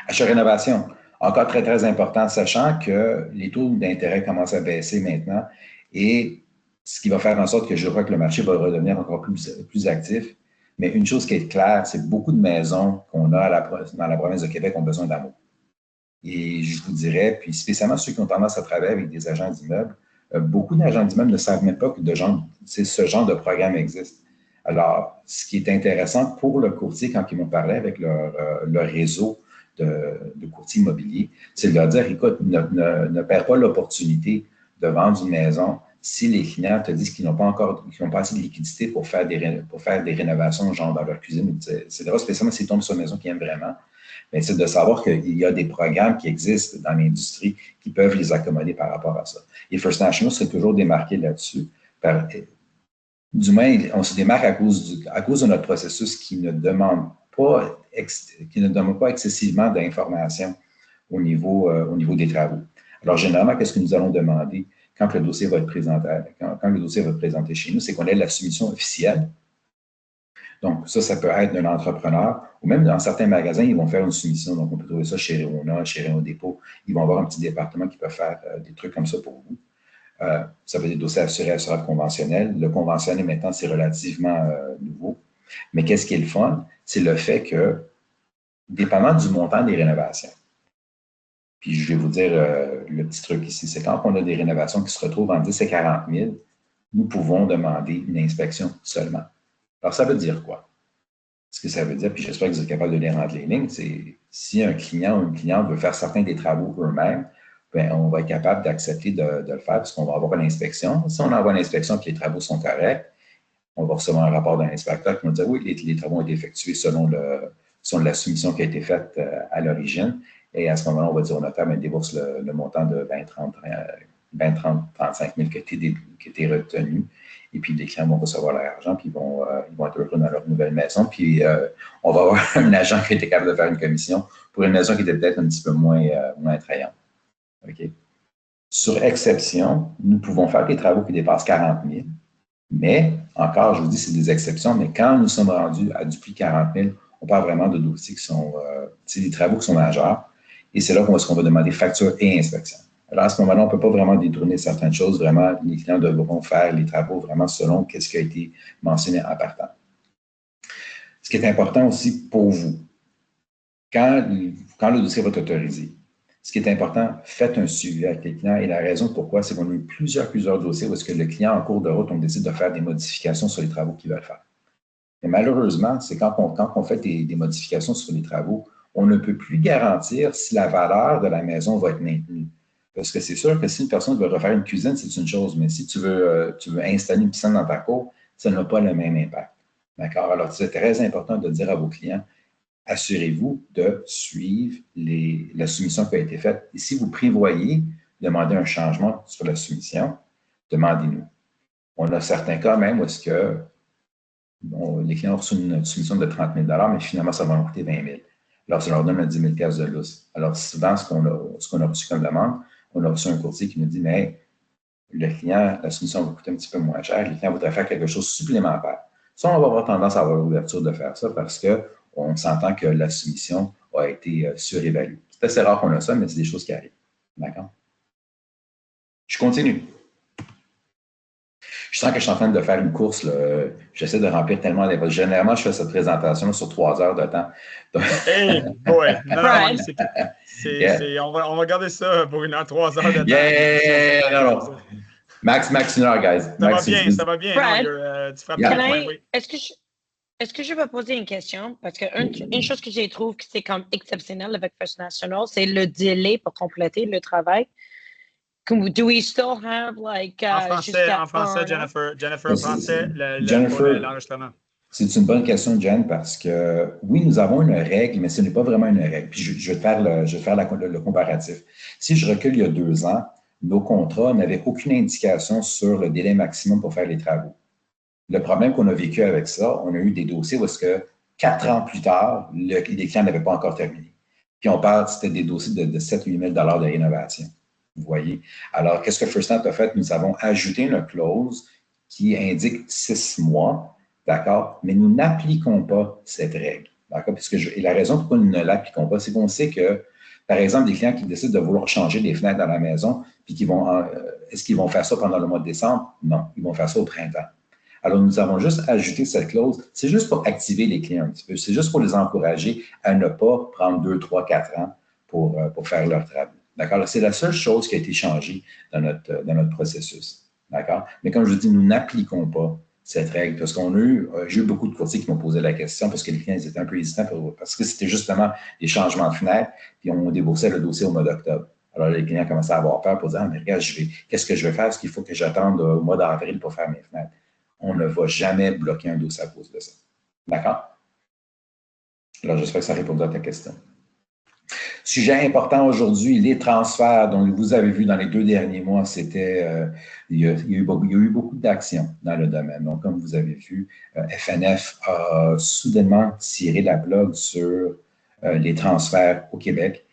Achat rénovation. Encore très, très important, sachant que les taux d'intérêt commencent à baisser maintenant et ce qui va faire en sorte que je crois que le marché va redevenir encore plus actif. Mais une chose qui est claire, c'est que beaucoup de maisons qu'on a dans la province de Québec ont besoin d'amour. Et je vous dirais, puis spécialement ceux qui ont tendance à travailler avec des agents d'immeubles, beaucoup d'agents d'immeubles ne savent même pas que ce genre de programme existe. Alors, ce qui est intéressant pour le courtier quand ils vont parler avec leur réseau de courtiers immobiliers, c'est de leur dire, écoute, ne perds pas l'opportunité de vendre une maison si les clients te disent qu'ils n'ont pas assez de liquidité pour faire des rénovations, genre dans leur cuisine, etc. Spécialement s'ils tombent sur une maison qu'ils aiment vraiment. Mais c'est de savoir qu'il y a des programmes qui existent dans l'industrie qui peuvent les accommoder par rapport à ça. Et First National s'est toujours démarqué là-dessus. Du moins, on se démarque à cause de notre processus qui ne demande pas excessivement d'informations au niveau des travaux. Alors, généralement, qu'est-ce que nous allons demander quand le dossier va être présenté chez nous? C'est qu'on ait la soumission officielle. Donc, ça peut être d'un entrepreneur ou même dans certains magasins, ils vont faire une soumission. Donc, on peut trouver ça chez Rona, chez Réno Dépôt. Ils vont avoir un petit département qui peut faire des trucs comme ça pour vous. Ça veut dire des dossiers assurables conventionnels. Le conventionnel, maintenant, c'est relativement nouveau. Mais qu'est-ce qui est le fun? C'est le fait que, dépendamment du montant des rénovations, puis je vais vous dire le petit truc ici, c'est quand on a des rénovations qui se retrouvent entre 10 et 40 000, nous pouvons demander une inspection seulement. Alors, ça veut dire quoi? Ce que ça veut dire, puis j'espère que vous êtes capable de lire entre les lignes, c'est si un client ou une cliente veut faire certains des travaux eux-mêmes, bien, on va être capable d'accepter de le faire puisqu'on va avoir une inspection. Si on envoie une inspection et que les travaux sont corrects, on va recevoir un rapport d'un inspecteur qui va dire oui, les travaux ont été effectués selon la soumission qui a été faite à l'origine. Et à ce moment-là, on va dire au notaire, mais débourse le montant de 20, 30, 35 000 qui a été retenu. Et puis, les clients vont recevoir leur argent, puis ils vont être heureux dans leur nouvelle maison. Puis, on va avoir un agent qui était capable de faire une commission pour une maison qui était peut-être un petit peu moins attrayante. OK? Sur exception, nous pouvons faire des travaux qui dépassent 40 000, mais encore, je vous dis, c'est des exceptions, mais quand nous sommes rendus à du prix 40 000, on parle vraiment de dossiers qui sont, des travaux qui sont majeurs, et c'est là qu'on va demander facture et inspection. Alors, à ce moment-là, on ne peut pas vraiment détourner certaines choses. Vraiment, les clients devront faire les travaux vraiment selon ce qui a été mentionné en partant. Ce qui est important aussi pour vous, quand le dossier va être autorisé, ce qui est important, faites un suivi avec les clients. Et la raison pourquoi, c'est qu'on a eu plusieurs dossiers où est-ce que le client, en cours de route, on décide de faire des modifications sur les travaux qu'ils veulent faire. Et malheureusement, c'est quand on fait des modifications sur les travaux, on ne peut plus garantir si la valeur de la maison va être maintenue. Parce que c'est sûr que si une personne veut refaire une cuisine, c'est une chose, mais si tu veux installer une piscine dans ta cour, ça n'a pas le même impact. D'accord? Alors, c'est très important de dire à vos clients, assurez-vous de suivre la soumission qui a été faite. Et si vous prévoyez demander un changement sur la soumission, demandez-nous. On a certains cas même où est-ce que les clients ont reçu une soumission de 30 000 mais finalement, ça va en coûter 20 000 Alors, ça leur donne un 10 000 de lousse. Alors, souvent, ce qu'on a reçu comme demande, on a reçu un courtier qui nous dit, mais le client, la soumission va coûter un petit peu moins cher, le client voudrait faire quelque chose de supplémentaire. Ça, on va avoir tendance à avoir l'ouverture de faire ça parce qu'on s'entend que la soumission a été surévaluée. C'est assez rare qu'on a ça, mais c'est des choses qui arrivent. D'accord? Je continue. Je sens que je suis en train de faire une course. J'essaie de remplir tellement d'éléments. Généralement, je fais cette présentation sur 3 heures de temps. Donc... Hey boy! Non, on va garder ça pour 3 heures de temps. Yeah! Non. Max 1 heure, guys. Ça va bien. Brad, non, tu frappes bien le point, oui. Est-ce que je peux poser une question? Parce qu'une chose que j'ai trouvé que c'est comme exceptionnel avec First National, c'est le délai pour compléter le travail. Do we still have like en français, Jennifer, en français, l'enregistrement. C'est une bonne question, Jen, parce que oui, nous avons une règle, mais ce n'est pas vraiment une règle. Puis je vais faire le comparatif. Si je recule il y a 2 ans, nos contrats n'avaient aucune indication sur le délai maximum pour faire les travaux. Le problème qu'on a vécu avec ça, on a eu des dossiers où est-ce que 4 ans plus tard, les clients n'avaient pas encore terminé. Puis on parle, c'était des dossiers de 7 000 à 8 000 de rénovation. Vous voyez? Alors, qu'est-ce que FirstNet a fait? Nous avons ajouté une clause qui indique 6 mois, d'accord? Mais nous n'appliquons pas cette règle, d'accord? Et la raison pourquoi nous ne l'appliquons pas, c'est qu'on sait que, par exemple, des clients qui décident de vouloir changer les fenêtres dans la maison, puis est-ce qu'ils vont faire ça pendant le mois de décembre? Non, ils vont faire ça au printemps. Alors, nous avons juste ajouté cette clause. C'est juste pour activer les clients un petit peu. C'est juste pour les encourager à ne pas prendre 2, 3, 4 ans pour faire leur travail. D'accord? C'est la seule chose qui a été changée dans notre processus. D'accord? Mais comme je vous dis, nous n'appliquons pas cette règle parce j'ai eu beaucoup de courtiers qui m'ont posé la question parce que les clients étaient un peu hésitants parce que c'était justement des changements de fenêtres puis on déboursait le dossier au mois d'octobre. Alors, les clients commençaient à avoir peur pour dire, ah, mais regarde, qu'est-ce que je vais faire? Est-ce qu'il faut que j'attende au mois d'avril pour faire mes fenêtres? On ne va jamais bloquer un dossier à cause de ça. D'accord? Alors, j'espère que ça répond à ta question. Sujet important aujourd'hui, les transferts. Donc, vous avez vu dans les 2 derniers mois, il y a eu beaucoup d'actions dans le domaine. Donc, comme vous avez vu, FNF a soudainement tiré la plug sur les transferts au Québec.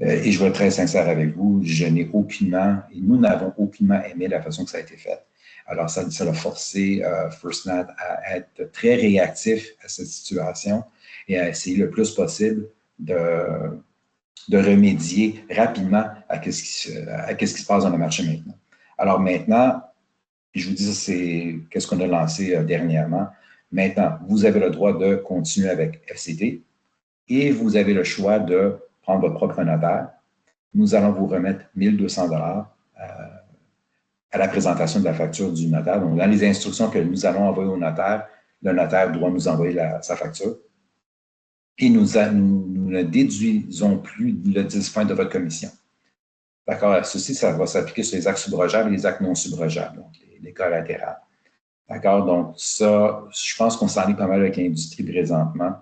Et je vais être très sincère avec vous, nous n'avons aucunement aimé la façon que ça a été fait. Alors, ça a forcé FirstNet à être très réactif à cette situation et à essayer le plus possible de remédier rapidement à ce qui se passe dans le marché maintenant. Alors maintenant, je vous dis, c'est qu'est-ce qu'on a lancé dernièrement. Maintenant, vous avez le droit de continuer avec FCT et vous avez le choix de prendre votre propre notaire. Nous allons vous remettre 1 200 $ à la présentation de la facture du notaire. Donc, dans les instructions que nous allons envoyer au notaire, le notaire doit nous envoyer sa facture. Et nous ne déduisons plus le 10 points de votre commission. D'accord? Ceci, ça va s'appliquer sur les actes subrogables et les actes non subrogables, donc les collatérales. D'accord? Donc, ça, je pense qu'on s'en est pas mal avec l'industrie présentement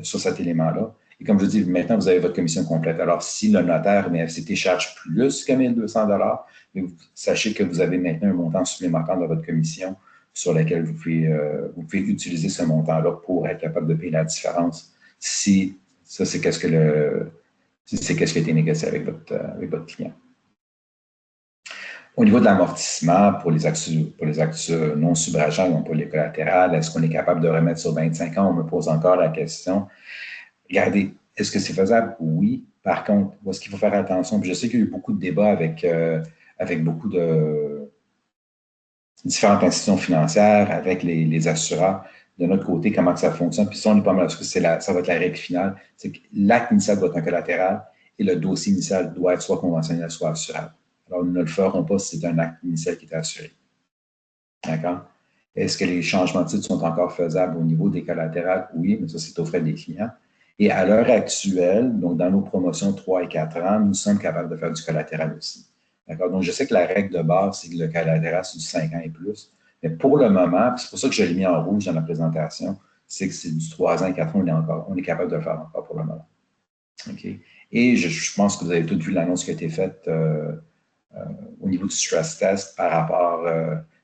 sur cet élément-là. Et comme je dis, maintenant, vous avez votre commission complète. Alors, si le notaire, mais FCT charge plus que 1 200 $, mais sachez que vous avez maintenant un montant supplémentaire dans votre commission sur lequel vous pouvez utiliser ce montant-là pour être capable de payer la différence. Si ça, c'est qu'est-ce qui a été négocié avec votre client. Au niveau de l'amortissement, pour les actes non subrogants, donc pour les collatérales, est-ce qu'on est capable de remettre sur 25 ans? On me pose encore la question. Regardez, est-ce que c'est faisable? Oui. Par contre, est-ce qu'il faut faire attention? Puis je sais qu'il y a eu beaucoup de débats avec beaucoup de différentes institutions financières, avec les assureurs. De notre côté, comment que ça fonctionne? Puis ça, on est pas mal sûr que ça va être la règle finale. C'est que l'acte initial doit être un collatéral et le dossier initial doit être soit conventionnel, soit assurable. Alors, nous ne le ferons pas si c'est un acte initial qui est assuré. D'accord? Est-ce que les changements de titre sont encore faisables au niveau des collatérales? Oui, mais ça, c'est aux frais des clients. Et à l'heure actuelle, donc dans nos promotions 3 et 4 ans, nous sommes capables de faire du collatéral aussi. D'accord? Donc, je sais que la règle de base, c'est que le collatéral, c'est du 5 ans et plus. Mais pour le moment, c'est pour ça que je l'ai mis en rouge dans la présentation, c'est que c'est du 3 ans et 4 ans, on est capable de le faire encore pour le moment. OK? Et je pense que vous avez tous vu l'annonce qui a été faite au niveau du stress test par rapport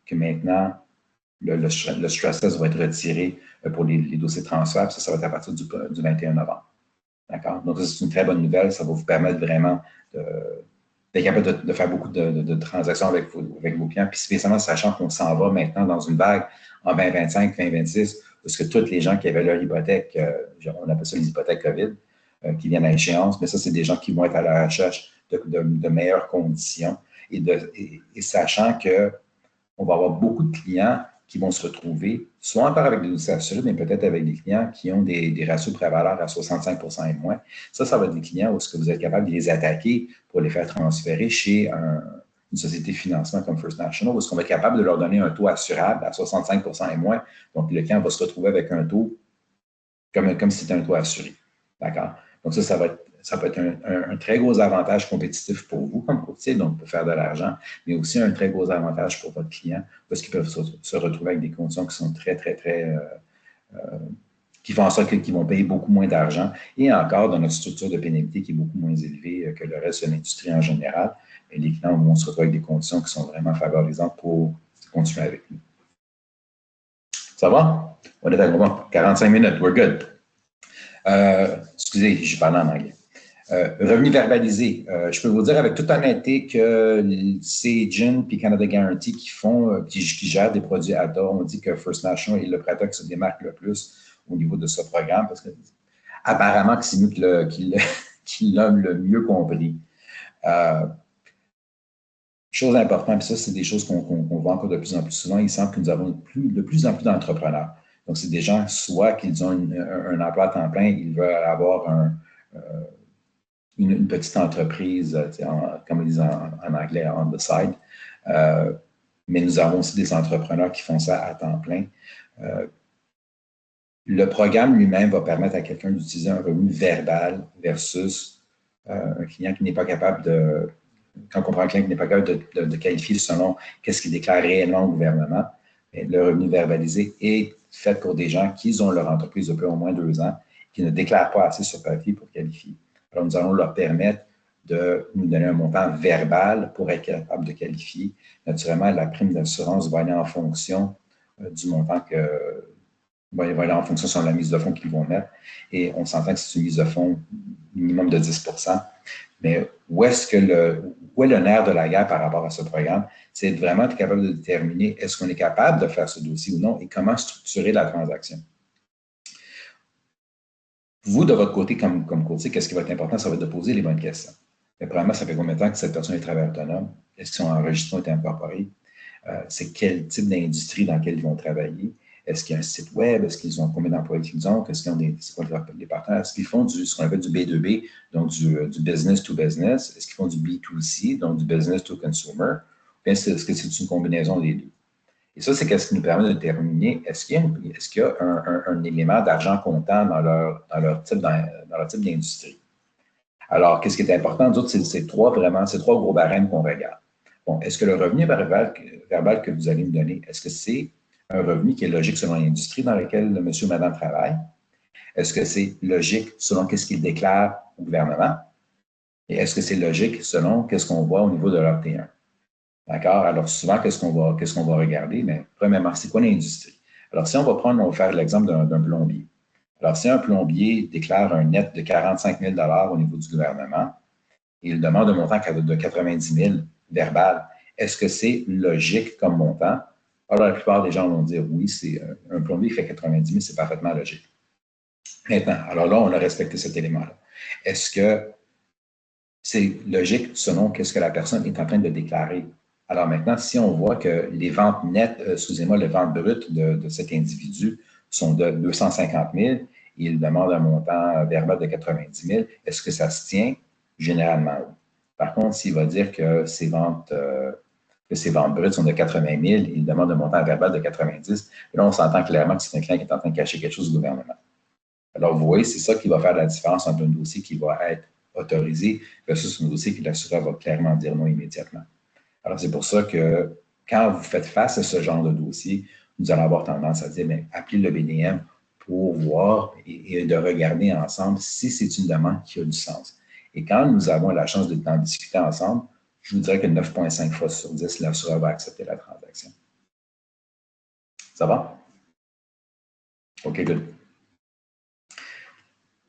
que maintenant, le stress test va être retiré pour les dossiers de transfert. Ça va être à partir du 21 novembre. D'accord? Donc, c'est une très bonne nouvelle. Ça va vous permettre vraiment d'être capable de faire beaucoup de transactions avec vos clients, puis spécialement sachant qu'on s'en va maintenant dans une vague en 2025, 2026, parce que toutes les gens qui avaient leur hypothèque, on appelle ça les hypothèques COVID, qui viennent à échéance, mais ça, c'est des gens qui vont être à la recherche de meilleures conditions et sachant qu'on va avoir beaucoup de clients qui vont se retrouver, soit encore avec des dossiers assurés, mais peut-être avec des clients qui ont des ratios prévaleurs à 65 et moins. Ça va être des clients où est-ce que vous êtes capable de les attaquer pour les faire transférer chez une société de financement comme First National, où est-ce qu'on va être capable de leur donner un taux assurable à 65 et moins. Donc, le client va se retrouver avec un taux comme si c'était un taux assuré. D'accord? Donc, ça peut être un très gros avantage compétitif pour vous comme courtier, donc pour faire de l'argent, mais aussi un très gros avantage pour votre client parce qu'ils peuvent se retrouver avec des conditions qui sont très, très, très qui font en sorte qu'ils vont payer beaucoup moins d'argent et encore dans notre structure de pénibilité qui est beaucoup moins élevée que le reste de l'industrie en général, les clients vont se retrouver avec des conditions qui sont vraiment favorisantes pour continuer avec nous. Ça va? On est à bon. 45 minutes, we're good. Excusez, je parle en anglais. Revenu verbalisé. Je peux vous dire avec toute honnêteté que c'est Gin et Canada Guarantee qui gèrent des produits ADA. On dit que First National est le prêteur qui se démarque le plus au niveau de ce programme parce que apparemment que c'est nous qui l'homme le mieux compris. Chose importante, puis ça, c'est des choses qu'on voit encore de plus en plus souvent. Il semble que nous avons de plus en plus d'entrepreneurs. Donc, c'est des gens, soit qu'ils ont un emploi à temps plein, ils veulent avoir une petite entreprise, comme ils disent en anglais, on the side. Mais nous avons aussi des entrepreneurs qui font ça à temps plein. Le programme lui-même va permettre à quelqu'un d'utiliser un revenu verbal versus un client qui n'est pas capable quand on prend un client qui n'est pas capable de qualifier selon qu'est-ce qu'il déclare réellement au gouvernement, le revenu verbalisé est fait pour des gens qui ont leur entreprise depuis au moins 2 ans, qui ne déclarent pas assez sur papier pour qualifier. Alors, nous allons leur permettre de nous donner un montant verbal pour être capable de qualifier. Naturellement, la prime d'assurance va aller en fonction du montant va aller en fonction sur la mise de fonds qu'ils vont mettre. Et on s'entend que c'est une mise de fonds minimum de 10 %. Mais où est le nerf de la guerre par rapport à ce programme? C'est vraiment être capable de déterminer est-ce qu'on est capable de faire ce dossier ou non et comment structurer la transaction. Vous, de votre côté, comme courtier, qu'est-ce qui va être important? Ça va être de poser les bonnes questions. Mais premièrement, ça fait combien de temps que cette personne est travailleur autonome? Est-ce qu'ils sont enregistrés ou incorporés? C'est quel type d'industrie dans laquelle ils vont travailler? Est-ce qu'il y a un site web? Est-ce qu'ils ont combien d'employés qu'ils ont? Est-ce qu'ils ont des partenaires? Est-ce qu'ils font ce qu'on appelle du B2B, donc du business to business? Est-ce qu'ils font du B2C, donc du business to consumer? Ou bien est-ce que c'est une combinaison des deux? Et ça, c'est ce qui nous permet de déterminer est-ce qu'il y a un élément d'argent comptant dans leur type d'industrie. Alors, qu'est-ce qui est important? Nous autres, c'est ces trois gros barèmes qu'on regarde. Bon, est-ce que le revenu verbal que vous allez me donner, est-ce que c'est un revenu qui est logique selon l'industrie dans laquelle le monsieur ou madame travaille? Est-ce que c'est logique selon qu'est-ce qu'ils déclarent au gouvernement? Et est-ce que c'est logique selon qu'est-ce qu'on voit au niveau de leur T1? D'accord? Alors, souvent, qu'est-ce qu'on va regarder? Mais, premièrement, c'est quoi l'industrie? Alors, si on va faire l'exemple d'un plombier. Alors, si un plombier déclare un net de 45 000 $ au niveau du gouvernement et il demande un montant de 90 000 verbal, est-ce que c'est logique comme montant? Alors, la plupart des gens vont dire oui, c'est un plombier qui fait 90 000, c'est parfaitement logique. Maintenant, alors là, on a respecté cet élément-là. Est-ce que c'est logique selon qu'est-ce que la personne est en train de déclarer? Alors maintenant, si on voit que les ventes nettes, les ventes brutes de cet individu sont de 250 000 et il demande un montant verbal de 90 000, est-ce que ça se tient? Généralement, oui. Par contre, s'il va dire que ses ventes brutes sont de 80 000 et il demande un montant verbal de 90, là, on s'entend clairement que c'est un client qui est en train de cacher quelque chose au gouvernement. Alors, vous voyez, c'est ça qui va faire la différence entre un dossier qui va être autorisé versus un dossier que l'assureur va clairement dire non immédiatement. Alors, c'est pour ça que quand vous faites face à ce genre de dossier, vous allez avoir tendance à dire, mais appelez le BDM pour voir et de regarder ensemble si c'est une demande qui a du sens. Et quand nous avons la chance d'en discuter ensemble, je vous dirais que 9,5 fois sur 10, l'assureur va accepter la transaction. Ça va? OK, good.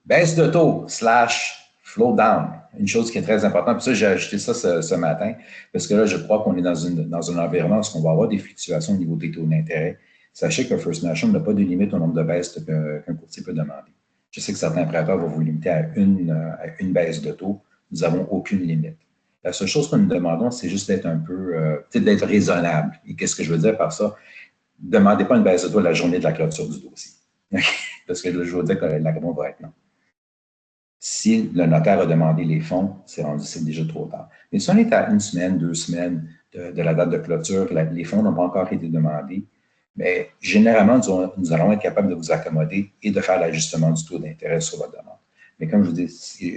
baisse de taux / flow down. Une chose qui est très importante. Puis ça, j'ai ajouté ça ce matin, parce que là, je crois qu'on est dans un environnement où on va avoir des fluctuations au niveau des taux d'intérêt. Sachez que First National n'a pas de limite au nombre de baisses qu'un courtier peut demander. Je sais que certains prêteurs vont vous limiter à une baisse de taux. Nous n'avons aucune limite. La seule chose que nous demandons, c'est juste d'être un peu, d'être raisonnable. Et qu'est-ce que je veux dire par ça? Ne demandez pas une baisse de taux la journée de la clôture du dossier. Parce que là, je veux dire que la réponse va être non. Si le notaire a demandé les fonds, c'est déjà trop tard. Mais si on est à 1 semaine, 2 semaines de la date de clôture, les fonds n'ont pas encore été demandés, mais généralement, nous allons être capables de vous accommoder et de faire l'ajustement du taux d'intérêt sur votre demande. Mais comme je vous dis,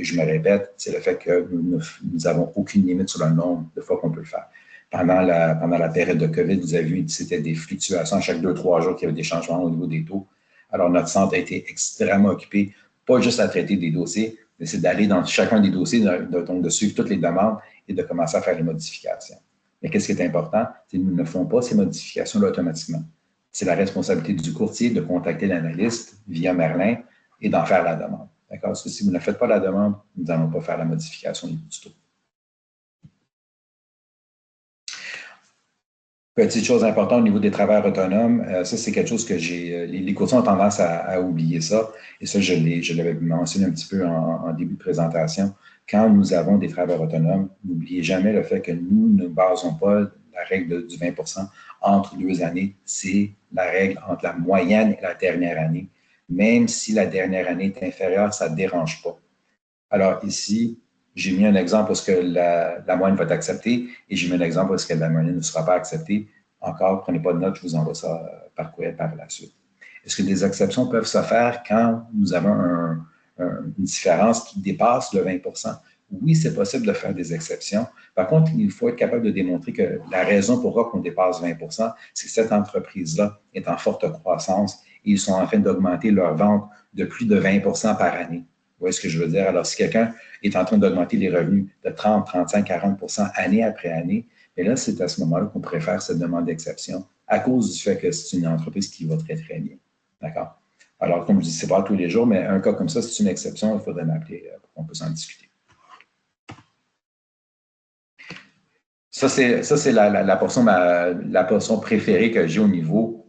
je me répète, c'est le fait que nous n'avons aucune limite sur le nombre de fois qu'on peut le faire. Pendant la période de COVID, vous avez vu, c'était des fluctuations à chaque 2-3 jours qu'il y avait des changements au niveau des taux. Alors, notre centre a été extrêmement occupé, pas juste à traiter des dossiers, mais c'est d'aller dans chacun des dossiers, donc de suivre toutes les demandes et de commencer à faire les modifications. Mais qu'est-ce qui est important? C'est que nous ne faisons pas ces modifications-là automatiquement. C'est la responsabilité du courtier de contacter l'analyste via Merlin et d'en faire la demande. D'accord? Parce que si vous ne faites pas la demande, nous n'allons pas faire la modification au niveau du taux. Petite chose importante au niveau des travailleurs autonomes, ça c'est quelque chose que les courtiers ont tendance à oublier ça, et ça je l'avais mentionné un petit peu en début de présentation. Quand nous avons des travailleurs autonomes, n'oubliez jamais le fait que nous ne basons pas la règle du 20% entre 2 années, c'est la règle entre la moyenne et la dernière année. Même si la dernière année est inférieure, ça ne dérange pas. Alors ici, j'ai mis un exemple parce que la moyenne va être acceptée et j'ai mis un exemple parce que la moyenne ne sera pas acceptée. Encore, prenez pas de notes, je vous envoie ça par courriel par la suite. Est-ce que des exceptions peuvent se faire quand nous avons une différence qui dépasse le 20%? Oui, c'est possible de faire des exceptions. Par contre, il faut être capable de démontrer que la raison pour laquelle on dépasse 20%, c'est que cette entreprise-là est en forte croissance et ils sont en train d'augmenter leur vente de plus de 20% par année. Vous voyez ce que je veux dire? Alors, si quelqu'un est en train d'augmenter les revenus de 30, 35, 40% année après année, et là, c'est à ce moment-là qu'on pourrait faire cette demande d'exception à cause du fait que c'est une entreprise qui va très, très bien. D'accord? Alors, comme je dis, ce n'est pas tous les jours, mais un cas comme ça, c'est une exception, il faudrait m'appeler pour qu'on puisse en discuter. Ça, c'est la portion préférée que j'ai au niveau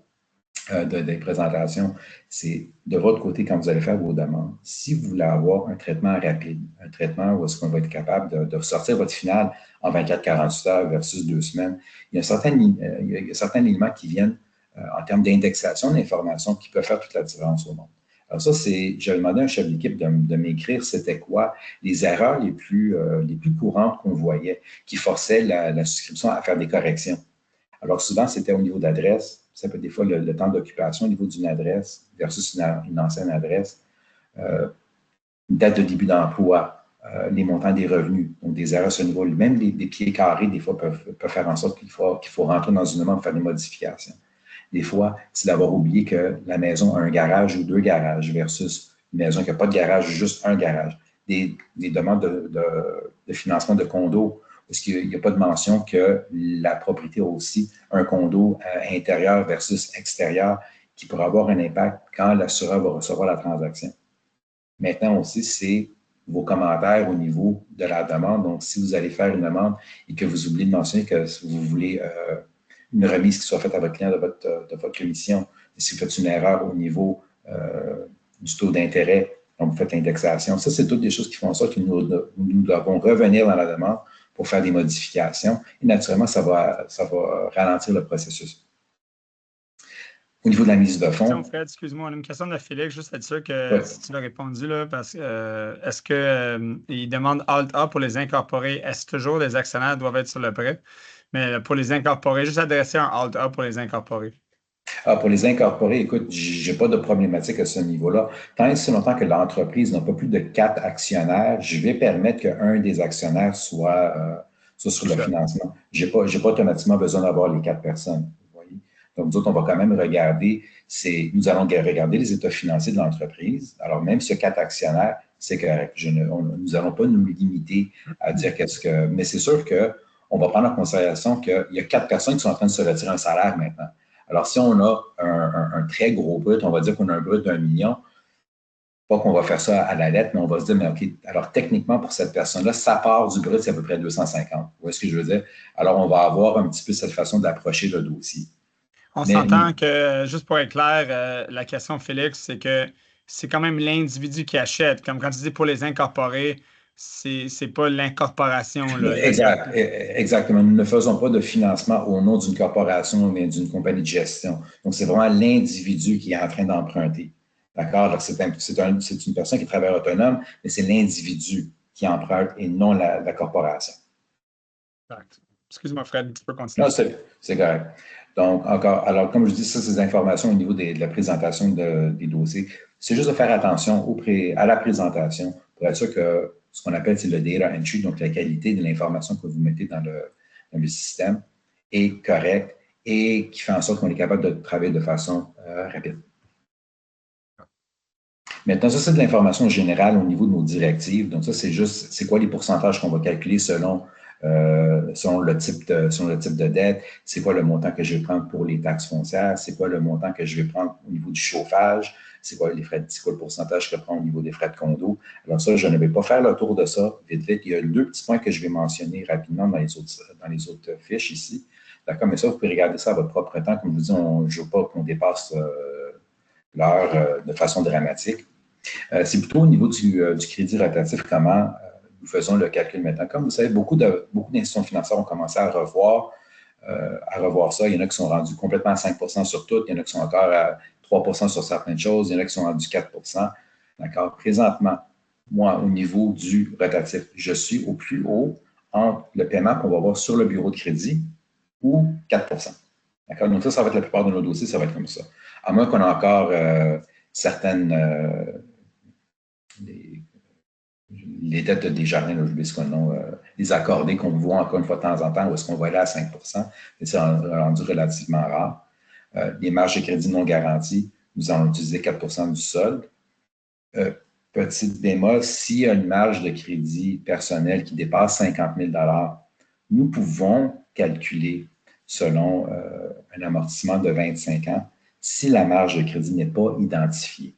des présentations. C'est de votre côté, quand vous allez faire vos demandes, si vous voulez avoir un traitement rapide, un traitement où est-ce qu'on va être capable de sortir votre finale en 24-48 heures versus 2 semaines, il y a certains éléments qui viennent en termes d'indexation d'informations qui peuvent faire toute la différence au monde. Alors ça, j'avais demandé à un chef d'équipe de m'écrire c'était quoi les erreurs les plus courantes qu'on voyait qui forçaient la souscription à faire des corrections. Alors souvent, c'était au niveau d'adresse, ça peut être des fois le temps d'occupation au niveau d'une adresse versus une ancienne adresse, date de début d'emploi, les montants des revenus, donc des erreurs sur le niveau, même des pieds carrés, des fois, peuvent faire en sorte qu'il faut rentrer dans une demande pour faire des modifications. Des fois, c'est d'avoir oublié que la maison a un garage ou 2 garages versus une maison qui n'a pas de garage, juste un garage. Des demandes de financement de condos, parce qu'il n'y a pas de mention que la propriété a aussi un condo intérieur versus extérieur qui pourra avoir un impact quand l'assureur va recevoir la transaction. Maintenant aussi, c'est vos commentaires au niveau de la demande. Donc, si vous allez faire une demande et que vous oubliez de mentionner que vous voulez une remise qui soit faite à votre client de votre commission, et si vous faites une erreur au niveau du taux d'intérêt, donc vous faites l'indexation, ça, c'est toutes des choses qui font en sorte que nous devons revenir dans la demande pour faire des modifications. Et naturellement, ça va ralentir le processus. Au niveau de la mise de fonds. Fred, excuse-moi, une question de Félix, juste être sûr que si tu l'as répondu, là, parce que est-ce qu'il demande Alt-A pour les incorporés? Est-ce toujours les actionnaires doivent être sur le prêt? Mais pour les incorporés, juste adresser un Alt-A pour les incorporés. Pour les incorporés, écoute, je n'ai pas de problématique à ce niveau-là. Tant et si longtemps que l'entreprise n'a pas plus de 4 actionnaires, je vais permettre qu'un des actionnaires soit sur le financement. Je n'ai pas automatiquement besoin d'avoir les 4 personnes. Vous voyez? Donc, nous autres, on va quand même regarder, nous allons regarder les états financiers de l'entreprise. Alors, même s'il y a 4 actionnaires, c'est correct. Nous n'allons pas nous limiter à dire qu'est-ce que... Mais c'est sûr qu'on va prendre en considération qu'il y a 4 personnes qui sont en train de se retirer un salaire maintenant. Alors, si on a un très gros brut, on va dire qu'on a un brut d'1 million, Pas qu'on va faire ça à la lettre, mais on va se dire, mais OK, alors techniquement, pour cette personne-là, sa part du brut, c'est à peu près 250. Vous voyez ce que je veux dire? Alors, on va avoir un petit peu cette façon d'approcher le dossier. On Mais s'entend que, juste pour être clair, la question, Félix, c'est que c'est quand même l'individu qui achète. Comme quand tu dis pour les incorporer, c'est pas l'incorporation, là. Exactement. Nous ne faisons pas de financement au nom d'une corporation, mais d'une compagnie de gestion. Donc, c'est vraiment l'individu qui est en train d'emprunter. D'accord? C'est une personne qui travaille autonome, mais c'est l'individu qui emprunte et non la corporation. Exact. Excuse-moi, Fred, tu peux continuer. Non, c'est correct. Donc, encore, alors, comme je dis, ça, ces informations au niveau de la présentation des dossiers, c'est juste de faire attention à la présentation pour être sûr que ce qu'on appelle, c'est le data entry, donc la qualité de l'information que vous mettez dans le système est correcte et qui fait en sorte qu'on est capable de travailler de façon rapide. Maintenant, ça, c'est de l'information générale au niveau de nos directives. Donc, ça, c'est juste, c'est quoi les pourcentages qu'on va calculer selon le type de dette, c'est quoi le montant que je vais prendre pour les taxes foncières, c'est quoi le montant que je vais prendre au niveau du chauffage, c'est quoi le pourcentage que je prends au niveau des frais de condo. Alors ça, je ne vais pas faire le tour de ça vite. Il y a 2 petits points que je vais mentionner rapidement dans les autres fiches ici. D'accord, mais ça, vous pouvez regarder ça à votre propre temps. Comme je vous dis, je ne veux pas qu'on dépasse l'heure de façon dramatique. C'est plutôt au niveau du crédit rotatif, comment nous faisons le calcul maintenant. Comme vous savez, beaucoup d'institutions financières ont commencé à revoir ça. Il y en a qui sont rendus complètement à 5 sur tout. Il y en a qui sont encore à 3 sur certaines choses. Il y en a qui sont rendus 4 D'accord? Présentement, moi, au niveau du rotatif, je suis au plus haut entre le paiement qu'on va avoir sur le bureau de crédit ou 4 D'accord? Donc, ça va être la plupart de nos dossiers, ça va être comme ça. À moins qu'on ait encore certaines les dettes des jardins, là, j'oublie ce qu'on nom, les accordés qu'on voit encore une fois de temps en temps, où est-ce qu'on va aller à 5 mais c'est rendu relativement rare. Les marges de crédit non garanties, nous allons utiliser 4 du solde. Petite bémol, s'il y a une marge de crédit personnel qui dépasse 50 000 nous pouvons calculer selon un amortissement de 25 ans si la marge de crédit n'est pas identifiée.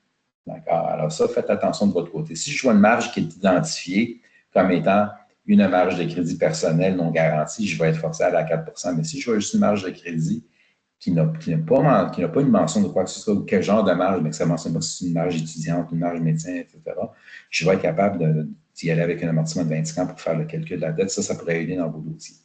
D'accord? Alors ça, faites attention de votre côté. Si je vois une marge qui est identifiée comme étant une marge de crédit personnel non garantie, je vais être forcé à aller à 4 mais si je vois juste une marge de crédit qui n'a pas une mention de quoi que ce soit, ou quel genre de marge, mais que ça ne mentionne pas si c'est une marge étudiante, une marge médecin, etc., je vais être capable d'y aller avec un amortissement de 25 ans pour faire le calcul de la dette. Ça pourrait aider dans vos dossiers.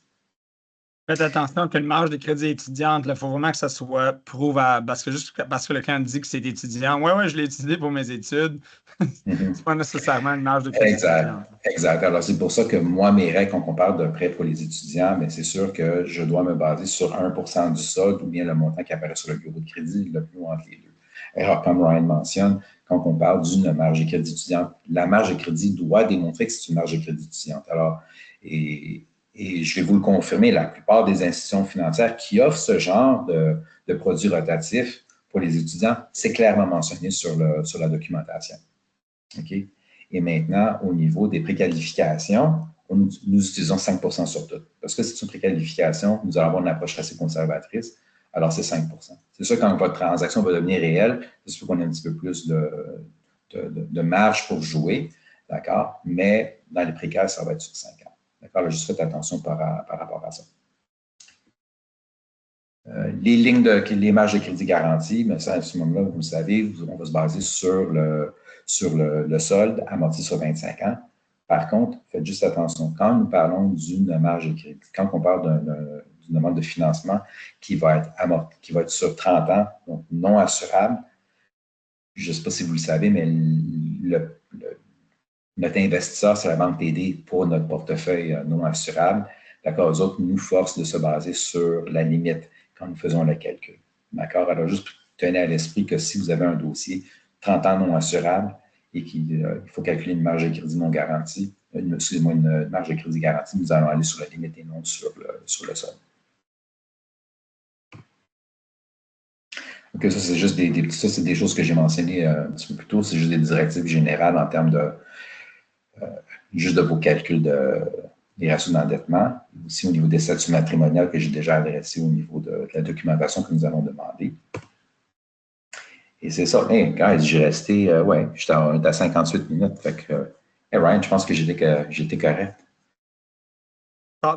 Faites attention que le marge de crédit étudiante, il faut vraiment que ça soit prouvable. Parce que le client dit que c'est étudiant, ouais, je l'ai étudié pour mes études. C'est pas nécessairement une marge de crédit étudiante. Exact. Alors, c'est pour ça que moi, mes règles, quand on parle de prêt pour les étudiants, mais c'est sûr que je dois me baser sur 1 du solde ou bien le montant qui apparaît sur le bureau de crédit, le plus haut entre les deux. Alors, comme Ryan mentionne, quand on parle d'une marge de crédit étudiante, la marge de crédit doit démontrer que c'est une marge de crédit étudiante. Alors, et je vais vous le confirmer, la plupart des institutions financières qui offrent ce genre de produits rotatifs pour les étudiants, c'est clairement mentionné sur la documentation. OK? Et maintenant, au niveau des préqualifications, nous utilisons 5 sur tout. Parce que c'est une préqualification, nous allons avoir une approche assez conservatrice, alors c'est 5 C'est sûr, quand votre transaction va devenir réelle, c'est sûr qu'on a un petit peu plus de marge pour jouer, d'accord? Mais dans les précaires, ça va être sur 5 ans. D'accord? Juste faites attention par rapport à ça. Les marges de crédit garanties, mais ça, à ce moment-là, vous le savez, on va se baser sur le solde amorti sur 25 ans. Par contre, faites juste attention. Quand nous parlons d'une marge de crédit, quand on parle d'une demande de financement qui va être sur 30 ans, donc non assurable, je ne sais pas si vous le savez, mais notre investisseur, c'est la banque TD pour notre portefeuille non assurable. D'accord, eux autres nous forcent de se baser sur la limite quand nous faisons le calcul. D'accord, alors juste tenez à l'esprit que si vous avez un dossier 30 ans non assurable et qu'il faut calculer une marge de crédit non garantie, une marge de crédit garantie, nous allons aller sur la limite et non sur le solde. Donc ça, c'est juste des choses que j'ai mentionnées un petit peu plus tôt. C'est juste des directives générales en termes juste de vos calculs des ratios d'endettement, aussi au niveau des statuts matrimoniaux que j'ai déjà adressé au niveau de la documentation que nous allons demander. Et c'est ça. Hey, guys, j'ai resté, j'étais à 58 minutes. Fait que, hey, Ryan, je pense que j'étais correct.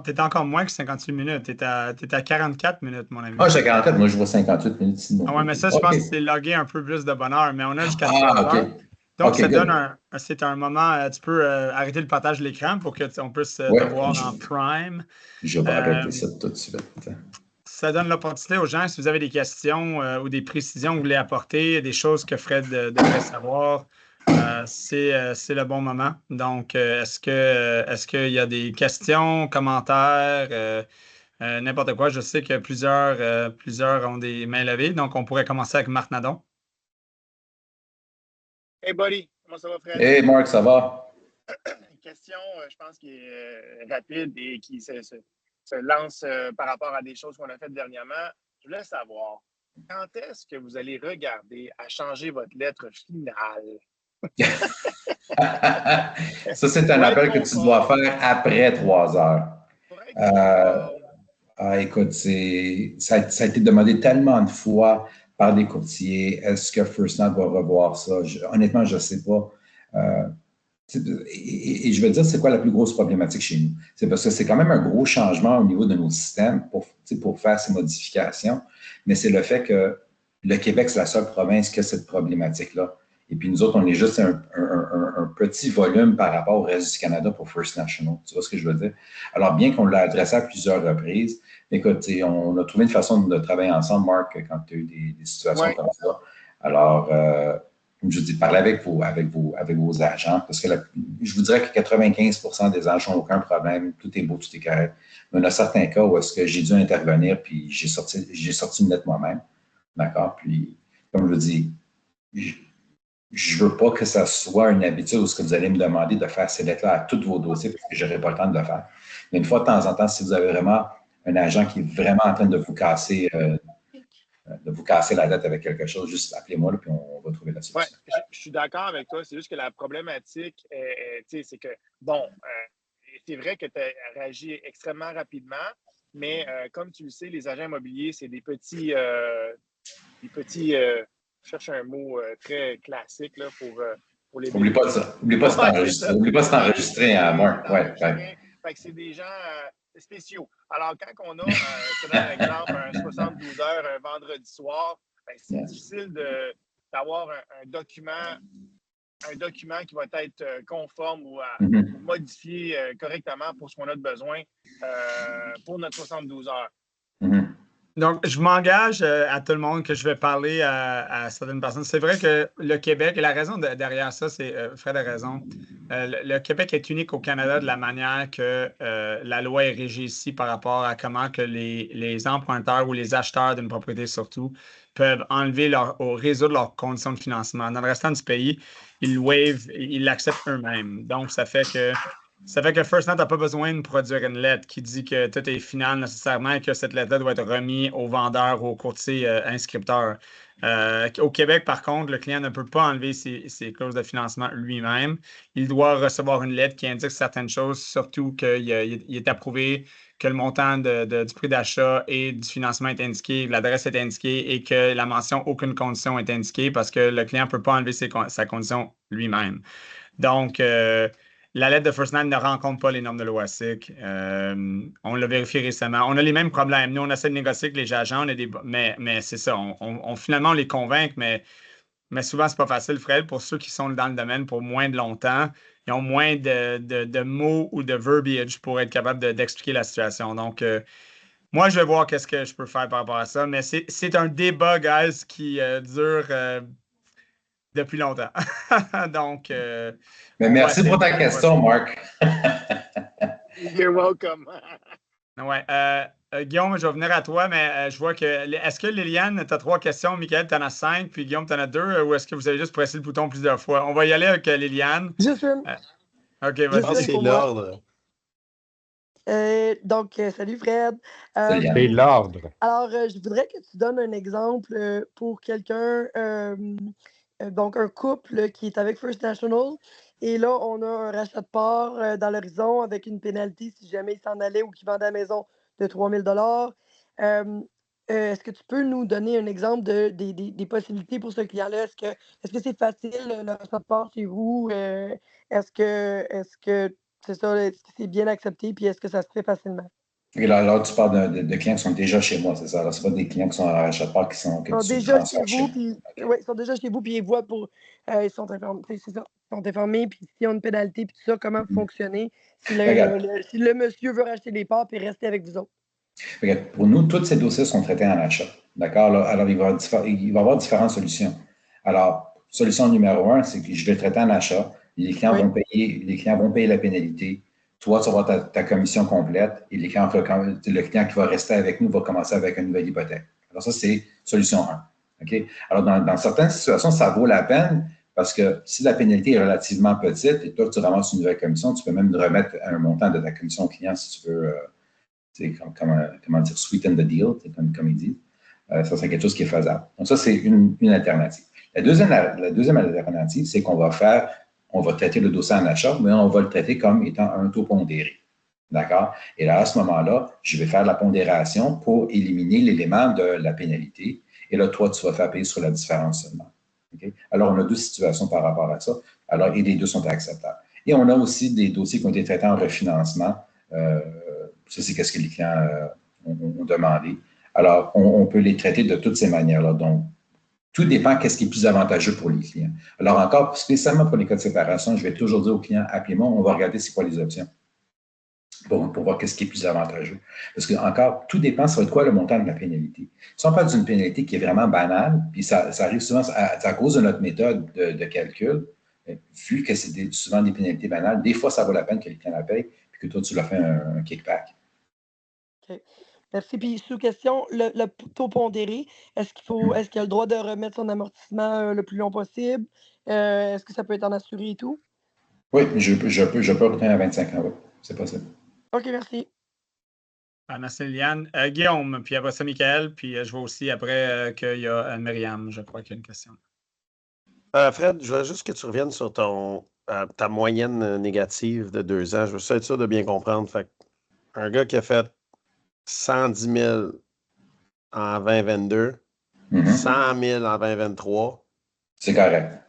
Tu étais encore moins que 58 minutes. Tu étais à 44 minutes, mon ami. Ah, j'étais à 44, moi je vois 58 minutes ici de mon Ah ouais, mais côté. ça, je OK. pense que c'est logué un peu plus de bonheur, mais on a jusqu'à 3 Ah, OK. heures. Donc, OK, ça donne good. c'est un moment, tu peux arrêter le partage de l'écran pour qu'on puisse te Ouais, voir en prime. je vais Euh, arrêter ça tout de suite. Ça donne l'opportunité aux gens, si vous avez des questions ou des précisions que vous voulez apporter, des choses que Fred devrait savoir, c'est le bon moment. Donc, est-ce qu'il y a des questions, commentaires, n'importe quoi? Je sais que plusieurs ont des mains levées, donc on pourrait commencer avec Marc Nadon. Hey buddy, comment ça va, Fred? Hey Marc, ça va? Une question, je pense, qui est rapide et qui se lance par rapport à des choses qu'on a faites dernièrement. Je voulais savoir, quand est-ce que vous allez regarder à changer votre lettre finale? Ça, c'est un Pour être appel que tu dois conforme. faire après 3 heures. Pour être Euh, conforme. écoute, ça a été demandé tellement de fois par des courtiers. Est-ce que FirstNet va revoir ça? Honnêtement, je ne sais pas. Et je veux dire, c'est quoi la plus grosse problématique chez nous? C'est parce que c'est quand même un gros changement au niveau de nos systèmes pour faire ces modifications, mais c'est le fait que le Québec, c'est la seule province qui a cette problématique-là. Et puis nous autres, on est juste un petit volume par rapport au reste du Canada pour First National. Tu vois ce que je veux dire? Alors, bien qu'on l'a adressé à plusieurs reprises, écoute, on a trouvé une façon de travailler ensemble, Marc, quand tu as eu des situations comme ça. Alors, comme je dis, parlez avec vos agents, parce que je vous dirais que 95% des agents n'ont aucun problème, tout est beau, tout est correct. Mais il y a certains cas où est-ce que j'ai dû intervenir, puis j'ai sorti une lettre moi-même, d'accord? Puis, comme je vous dis, je ne veux pas que ça soit une habitude où ce que vous allez me demander de faire ces lettres-là à tous vos dossiers, parce que je n'aurai pas le temps de le faire. Mais une fois de temps en temps, si vous avez vraiment un agent qui est vraiment en train de vous casser la tête avec quelque chose, juste appelez-moi, là, puis on va trouver la solution. Oui, je suis d'accord avec toi. C'est juste que la problématique, c'est que, bon, c'est vrai que tu as réagi extrêmement rapidement, mais comme tu le sais, les agents immobiliers, c'est des petits je cherche un mot très classique là, pour les Oublie pas ça. Oublie pas c'est enregistré à Marc. Ouais. Fait que c'est des gens spéciaux. Alors, quand on a, je te donne un exemple, un 72 heures un vendredi soir, ben, c'est difficile d'avoir un document qui va être conforme ou modifié correctement pour ce qu'on a de besoin pour notre 72 heures. Donc, je m'engage à tout le monde que je vais parler à certaines personnes. C'est vrai que le Québec, et la raison derrière ça, c'est, Fred a raison, le Québec est unique au Canada de la manière que la loi est régie ici par rapport à comment que les emprunteurs ou les acheteurs d'une propriété surtout peuvent enlever ou résoudre leurs conditions de financement. Dans le restant du pays, ils l'acceptent eux-mêmes. Donc, ça fait que FirstNet n'a pas besoin de produire une lettre qui dit que tout est final nécessairement et que cette lettre-là doit être remise au vendeur ou au courtier inscripteur. Au Québec, par contre, le client ne peut pas enlever ses clauses de financement lui-même. Il doit recevoir une lettre qui indique certaines choses, surtout qu'il est approuvé, que le montant du prix d'achat et du financement est indiqué, l'adresse est indiquée et que la mention aucune condition est indiquée parce que le client ne peut pas enlever sa condition lui-même. Donc, la lettre de FirstNet ne rencontre pas les normes de l'OASIC. On l'a vérifié récemment. On a les mêmes problèmes. Nous, on essaie de négocier avec les agents, mais c'est ça. Finalement, on les convainc, mais souvent, c'est pas facile, Fred. Pour ceux qui sont dans le domaine pour moins de longtemps, ils ont moins de mots ou de verbiage pour être capable d'expliquer la situation. Donc, moi, je vais voir qu'est-ce que je peux faire par rapport à ça, mais c'est un débat, guys, qui dure depuis longtemps. Donc, mais merci pour ta question, Marc. You're welcome. Ouais. Guillaume, je vais venir à toi, mais je vois que. Est-ce que Liliane, tu as 3 questions, Michael, tu en as 5, puis Guillaume, tu en as 2, ou est-ce que vous avez juste pressé le bouton plusieurs fois? On va y aller avec Liliane. Juste une. OK, Je pense vas-y. que c'est l'ordre. Donc, salut Fred. C'est l'ordre. Alors, je voudrais que tu donnes un exemple pour quelqu'un, donc un couple qui est avec First National. Et là, on a un rachat de part dans l'horizon avec une pénalité si jamais il s'en allait ou qu'il vendait la maison de 3 000 $. est-ce que tu peux nous donner un exemple des possibilités pour ce client-là? Est-ce que c'est facile, le rachat de part chez vous? Est-ce que c'est ça, est-ce que c'est bien accepté? Puis est-ce que ça se fait facilement? Et là, tu parles de clients qui sont déjà chez moi, c'est ça? Là, ce pas des clients qui sont à rachat de part que Ils sont tu déjà chez transfères chez vous, moi. puis OK. ouais, ils sont déjà chez vous, puis ils voient ils sont informés, c'est ça. Ils sont informés, puis s'ils ont une pénalité, puis tout ça, comment fonctionner si Regarde, si le monsieur veut racheter les parts puis rester avec vous autres. regarde, pour nous, tous ces dossiers sont traités en achat. D'accord? Alors, il va y avoir différentes solutions. Alors, solution numéro 1, c'est que je vais le traiter en achat. Les clients Oui. vont payer la pénalité. Toi, tu vas avoir ta commission complète et le client qui va rester avec nous va commencer avec une nouvelle hypothèque. Alors, ça, c'est solution 1. OK? Alors, dans certaines situations, ça vaut la peine parce que si la pénalité est relativement petite et toi, tu ramasses une nouvelle commission, tu peux même remettre un montant de ta commission au client si tu veux. Comment dire, sweeten the deal, comme ils disent. Ça serait quelque chose qui est faisable. Donc, ça, c'est une alternative. La deuxième alternative, c'est on va traiter le dossier en achat, mais on va le traiter comme étant un taux pondéré. D'accord? Et là, à ce moment-là, je vais faire la pondération pour éliminer l'élément de la pénalité. Et là, toi, tu vas faire payer sur la différence seulement. Okay? Alors, on a deux situations par rapport à ça. Alors, et les deux sont acceptables. Et on a aussi des dossiers qui ont été traités en refinancement. Ça, c'est ce que les clients ont demandé. Alors, on peut les traiter de toutes ces manières-là. Donc, tout dépend qu'est-ce qui est plus avantageux pour les clients. Alors, encore, spécialement pour les cas de séparation, je vais toujours dire aux clients, appelez-moi, on va regarder c'est quoi les options pour voir qu'est-ce qui est plus avantageux. Parce que, encore, tout dépend, ça va être quoi le montant de la pénalité. Si on parle d'une pénalité qui est vraiment banale, puis ça arrive souvent à cause de notre méthode de calcul, vu que c'est souvent des pénalités banales, des fois, ça vaut la peine que les clients la payent, puis que toi, tu leur fais un kickback. OK. Merci. Puis sous question, le taux pondéré, est-ce qu'il a le droit de remettre son amortissement, le plus long possible? Est-ce que ça peut être en assuré et tout? Oui, je peux retourner à 25 ans, oui. C'est possible. OK, merci. Merci, Liliane. Guillaume, puis après ça, Michael, puis je vois aussi après qu'il y a Myriam, je crois qu'il y a une question. Fred, je veux juste que tu reviennes sur ta moyenne négative de 2 ans. Je veux être sûr de bien comprendre. Fait un gars qui a fait 110 000 en 2022, 100 000 en 2023. C'est correct.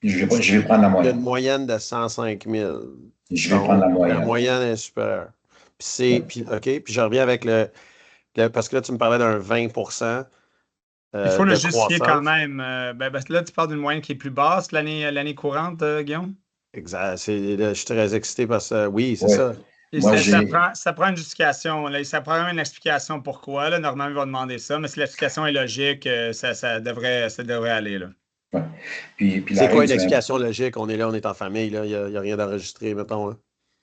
Je vais prendre la Il y a moyenne. une moyenne de 105 000. Je vais prendre la moyenne. La moyenne est supérieure. Puis je reviens avec parce que là, tu me parlais d'un 20 il faut le justifier croissance. quand même. Parce que là, tu parles d'une moyenne qui est plus basse l'année courante, Guillaume? Exact. Je suis très excité parce que oui, c'est ça. Et ça prend une justification. Là, ça prend une explication pourquoi. Là, normalement, il va demander ça, mais si l'explication est logique, ça devrait aller. Là. Ouais. Puis c'est quoi une explication logique? On est là, on est en famille, là. Il n'y a rien d'enregistré, mettons. Là.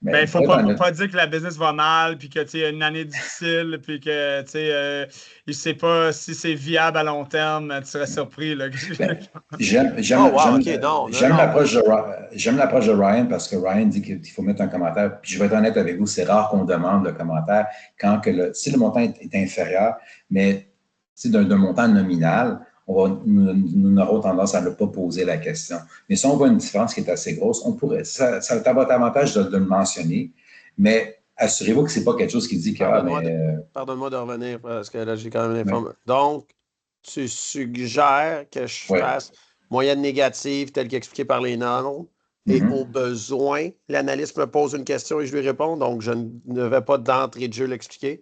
Il ne faut pas dire que la business va mal, puis que tu as une année difficile, puis que il ne sait pas si c'est viable à long terme. Tu serais surpris. J'aime l'approche de Ryan parce que Ryan dit qu'il faut mettre un commentaire. Puis je vais être honnête avec vous, c'est rare qu'on demande le commentaire si le montant est inférieur, mais d'un montant nominal, nous aurons tendance à ne pas poser la question. Mais si on voit une différence qui est assez grosse, ça a votre avantage de le mentionner, mais assurez-vous que ce n'est pas quelque chose qui dit que... Pardonne-moi de revenir, parce que là, j'ai quand même l'information. Ouais. Donc, tu suggères que je fasse moyenne négative telle qu'expliquée par les normes, et au besoin, l'analyste me pose une question et je lui réponds, donc je ne vais pas d'entrée de jeu l'expliquer.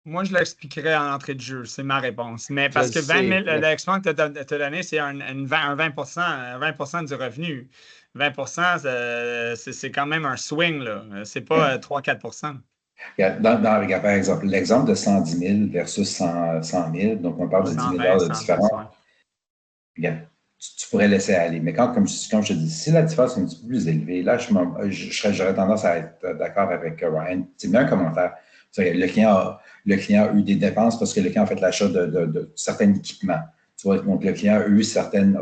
Moi, je l'expliquerai en entrée de jeu, c'est ma réponse. Mais parce que 20 000, l'exemple que tu as donné, c'est un 20 du revenu. 20 c'est quand même un swing, là. C'est pas 3-4 Regarde, par exemple, l'exemple de 110 000 versus 100 000, donc on parle de 10 000 de différence. Regarde, tu pourrais laisser aller. Mais comme je te dis, si la différence est un petit peu plus élevée, là, j'aurais tendance à être d'accord avec Ryan. C'est bien un commentaire. Le client a eu des dépenses parce que le client a fait l'achat de certains équipements. Tu vois, donc, le client a eu certaines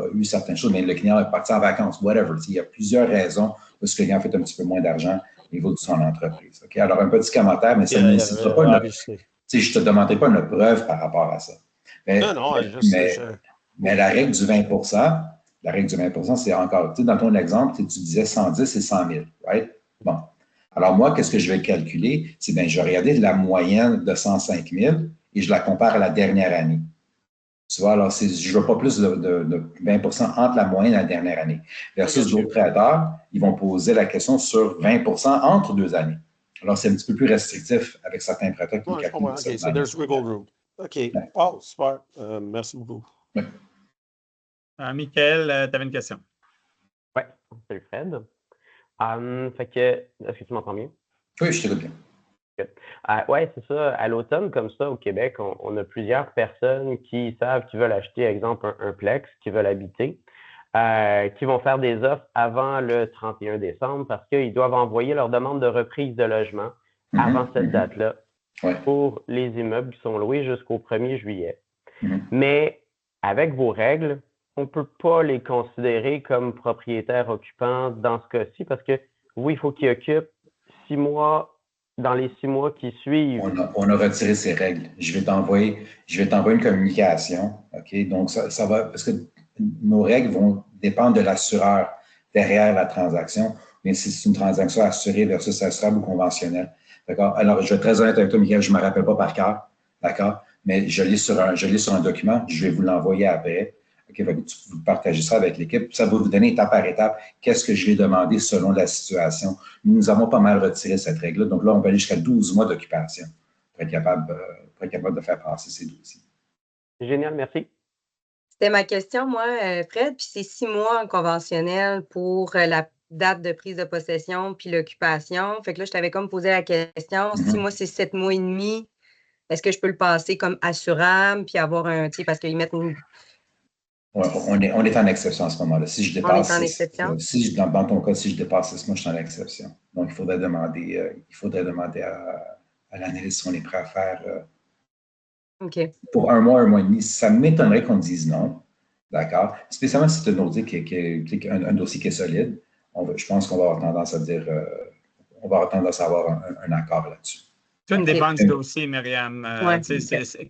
choses, mais le client est parti en vacances, whatever. Il y a plusieurs raisons parce que le client a fait un petit peu moins d'argent au niveau de son entreprise. Okay? Alors, un petit commentaire, mais ça ne nécessitera pas je ne te demanderai pas une preuve par rapport à ça. Mais la règle du 20 c'est encore, dans ton exemple, tu disais 110 et 100 000, right? Bon. Alors, moi, qu'est-ce que je vais calculer? C'est bien, je vais regarder la moyenne de 105 000 et je la compare à la dernière année. Tu vois, alors je ne veux pas plus de 20 entre la moyenne et la dernière année. Versus d'autres prêteurs, ils vont poser la question sur 20 entre 2 années. Alors, c'est un petit peu plus restrictif avec certains prêteurs qui je comprends. OK, so there's wiggle room. OK. Ouais. Oh, super. Merci beaucoup. Ouais. Michael, tu avais une question. Oui, c'est Fred. Fait que, est-ce que tu m'entends bien? Oui, je t'écoute bien. Oui, c'est ça. À l'automne, comme ça, au Québec, on a plusieurs personnes qui savent qu'ils veulent acheter, exemple, un Plex, qui veulent habiter, qui vont faire des offres avant le 31 décembre parce qu'ils doivent envoyer leur demande de reprise de logement avant cette date-là pour les immeubles qui sont loués jusqu'au 1er juillet. Mais avec vos règles, on ne peut pas les considérer comme propriétaires occupants dans ce cas-ci parce que, oui, il faut qu'ils occupent 6 mois. Dans les 6 mois qui suivent. On a retiré ces règles. Je vais t'envoyer une communication. OK? Donc, ça va, parce que nos règles vont dépendre de l'assureur derrière la transaction. Mais si c'est une transaction assurée versus assurable ou conventionnelle. D'accord? Alors, je vais être très honnête avec toi, Michael, je ne me rappelle pas par cœur. D'accord? Mais je lis sur un document. Je vais vous l'envoyer après. OK, vous partagez ça avec l'équipe. Ça va vous donner étape par étape qu'est-ce que je vais demander selon la situation. Nous avons pas mal retiré cette règle-là. Donc là, on va aller jusqu'à 12 mois d'occupation pour être capable de faire passer ces dossiers. Génial, merci. C'était ma question, moi, Fred. Puis c'est 6 mois en conventionnel pour la date de prise de possession puis l'occupation. Fait que là, je t'avais comme posé la question. 6 mois, c'est 7 mois et demi. Est-ce que je peux le passer comme assurable puis avoir un, tu sais, parce qu'ils mettent une... Ouais, on est en exception à ce moment-là. Si je dépasse, on est en exception? Dans ton cas, si je dépasse 6 mois, je suis en exception. Donc, il faudrait demander à l'analyste si on est prêt à faire pour un mois et demi. Ça m'étonnerait qu'on dise non. D'accord? Spécialement si c'est un dossier un dossier qui est solide. Je pense qu'on va avoir tendance à dire à avoir un accord là-dessus. Tout dépend du dossier, Myriam.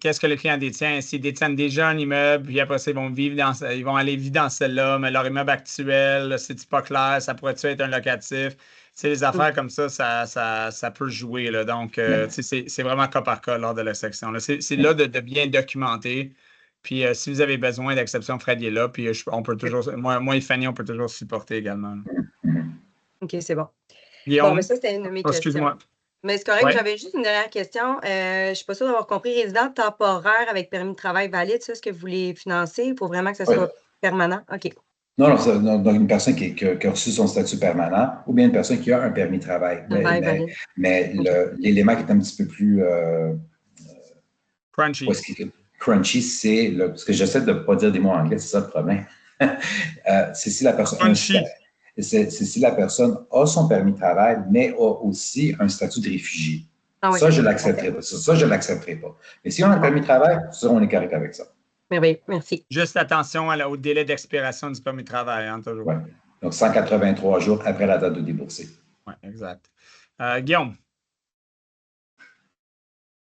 Qu'est-ce que le client détient? S'ils détiennent déjà un immeuble, puis après ça, ils vont aller vivre dans celle-là, mais leur immeuble actuel, c'est pas clair, ça pourrait-tu être un locatif? Les affaires comme ça peut jouer. Là. Donc, c'est vraiment cas par cas lors de la section. C'est là de bien documenter. Puis, si vous avez besoin d'exception, Fred est là. Puis, on peut toujours, moi et Fanny, on peut toujours supporter également. OK, c'est bon. Guillaume, bon, mais ça, c'était une de mes questions. Excuse-moi. Mais c'est correct, j'avais juste une dernière question. Je ne suis pas sûre d'avoir compris. Résident temporaire avec permis de travail valide, ça, est-ce que vous les financez? Il faut vraiment que ça soit permanent? OK. Non, donc une personne qui a reçu son statut permanent ou bien une personne qui a un permis de travail. Mais l'élément qui est un petit peu plus crunchy, c'est parce que j'essaie de ne pas dire des mots anglais, c'est ça le problème. C'est si la personne. C'est si la personne a son permis de travail, mais a aussi un statut de réfugié. Ça, je ne l'accepterai pas. Ça, je ne l'accepterai pas. Mais si on a un permis de travail, ça, on est correct avec ça. Oui, merci. Juste attention au délai d'expiration du permis de travail, toujours. Oui. Donc, 183 jours après la date de débourser. Oui, exact. Guillaume.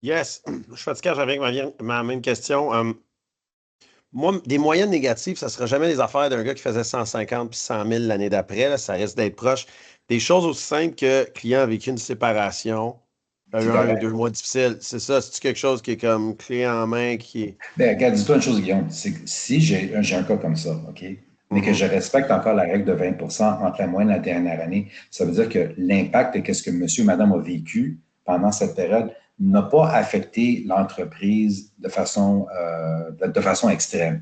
Yes. Je suis fatigué, j'avais ma même question. Moi, des moyennes négatives, ça ne sera jamais des affaires d'un gars qui faisait 150 puis 100 000 l'année d'après. Là, ça risque d'être proche. Des choses aussi simples que client a vécu une séparation, a eu 1 ou 2 mois difficiles. C'est ça, c'est quelque chose qui est comme clé en main qui est. Bien, regarde, dis-toi une chose, Guillaume. C'est que si j'ai un cas comme ça, OK, mais que je respecte encore la règle de 20 entre la moyenne et la dernière année, ça veut dire que l'impact de ce que monsieur ou madame a vécu pendant cette période n'a pas affecté l'entreprise de façon extrême.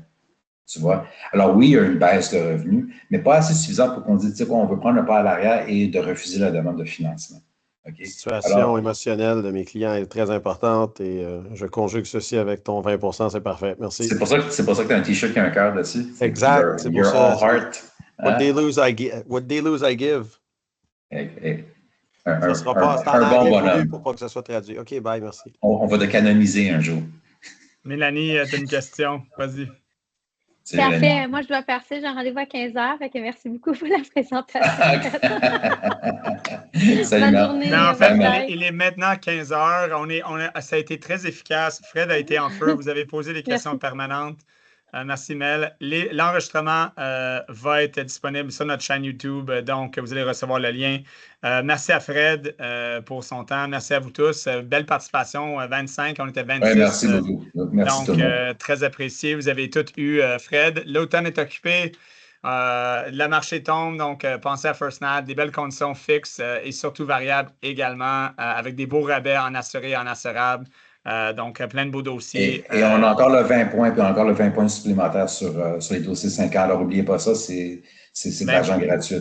Tu vois? Alors oui, il y a une baisse de revenus, mais pas assez suffisante pour qu'on dise, tu sais quoi, on veut prendre un pas à l'arrière et de refuser la demande de financement. Okay? La situation émotionnelle de mes clients est très importante et je conjugue ceci avec ton 20 c'est parfait. Merci. C'est pour ça que tu as un T-shirt qui a un cœur dessus. Exact. C'est pour ça. All heart. What they lose, I give. Ça ne sera pas un bon bonhomme. Pour pas que ça soit traduit. OK, bye, merci. On va te canoniser un jour. Mélanie, tu as une question. Vas-y. Parfait. Moi, je dois partir. J'ai un rendez-vous à 15h. Fait que merci beaucoup pour la présentation. Salut, bonne journée. Non, en fait, il est maintenant 15h. Ça a été très efficace. Fred a été en feu. Vous avez posé des questions permanentes. Merci, Mel. L'enregistrement va être disponible sur notre chaîne YouTube, donc vous allez recevoir le lien. Merci à Fred pour son temps. Merci à vous tous. Belle participation, 25, on était 26. Oui, merci beaucoup. Merci donc, très apprécié. Vous avez tous eu Fred. L'automne est occupé. Le marché tombe, donc pensez à First Nat, des belles conditions fixes et surtout variables également, avec des beaux rabais en assuré et en assurable. Donc, plein de beaux dossiers. Et on a encore le 20 points, puis encore le 20 points supplémentaires sur les dossiers 5 ans. Alors, n'oubliez pas ça, c'est de l'argent gratuit.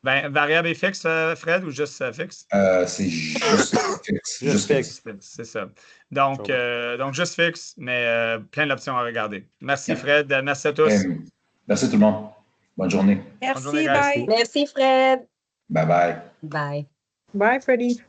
Variable et fixe, Fred, ou juste fixe? C'est juste fixe. Juste fixe. C'est ça. Donc, juste fixe, mais plein d'options à regarder. Merci, Fred. Merci à tous. Merci tout le monde. Bonne journée. Merci, Bonne journée, bye. Merci, Fred. Bye-bye. Bye. Bye, Freddie.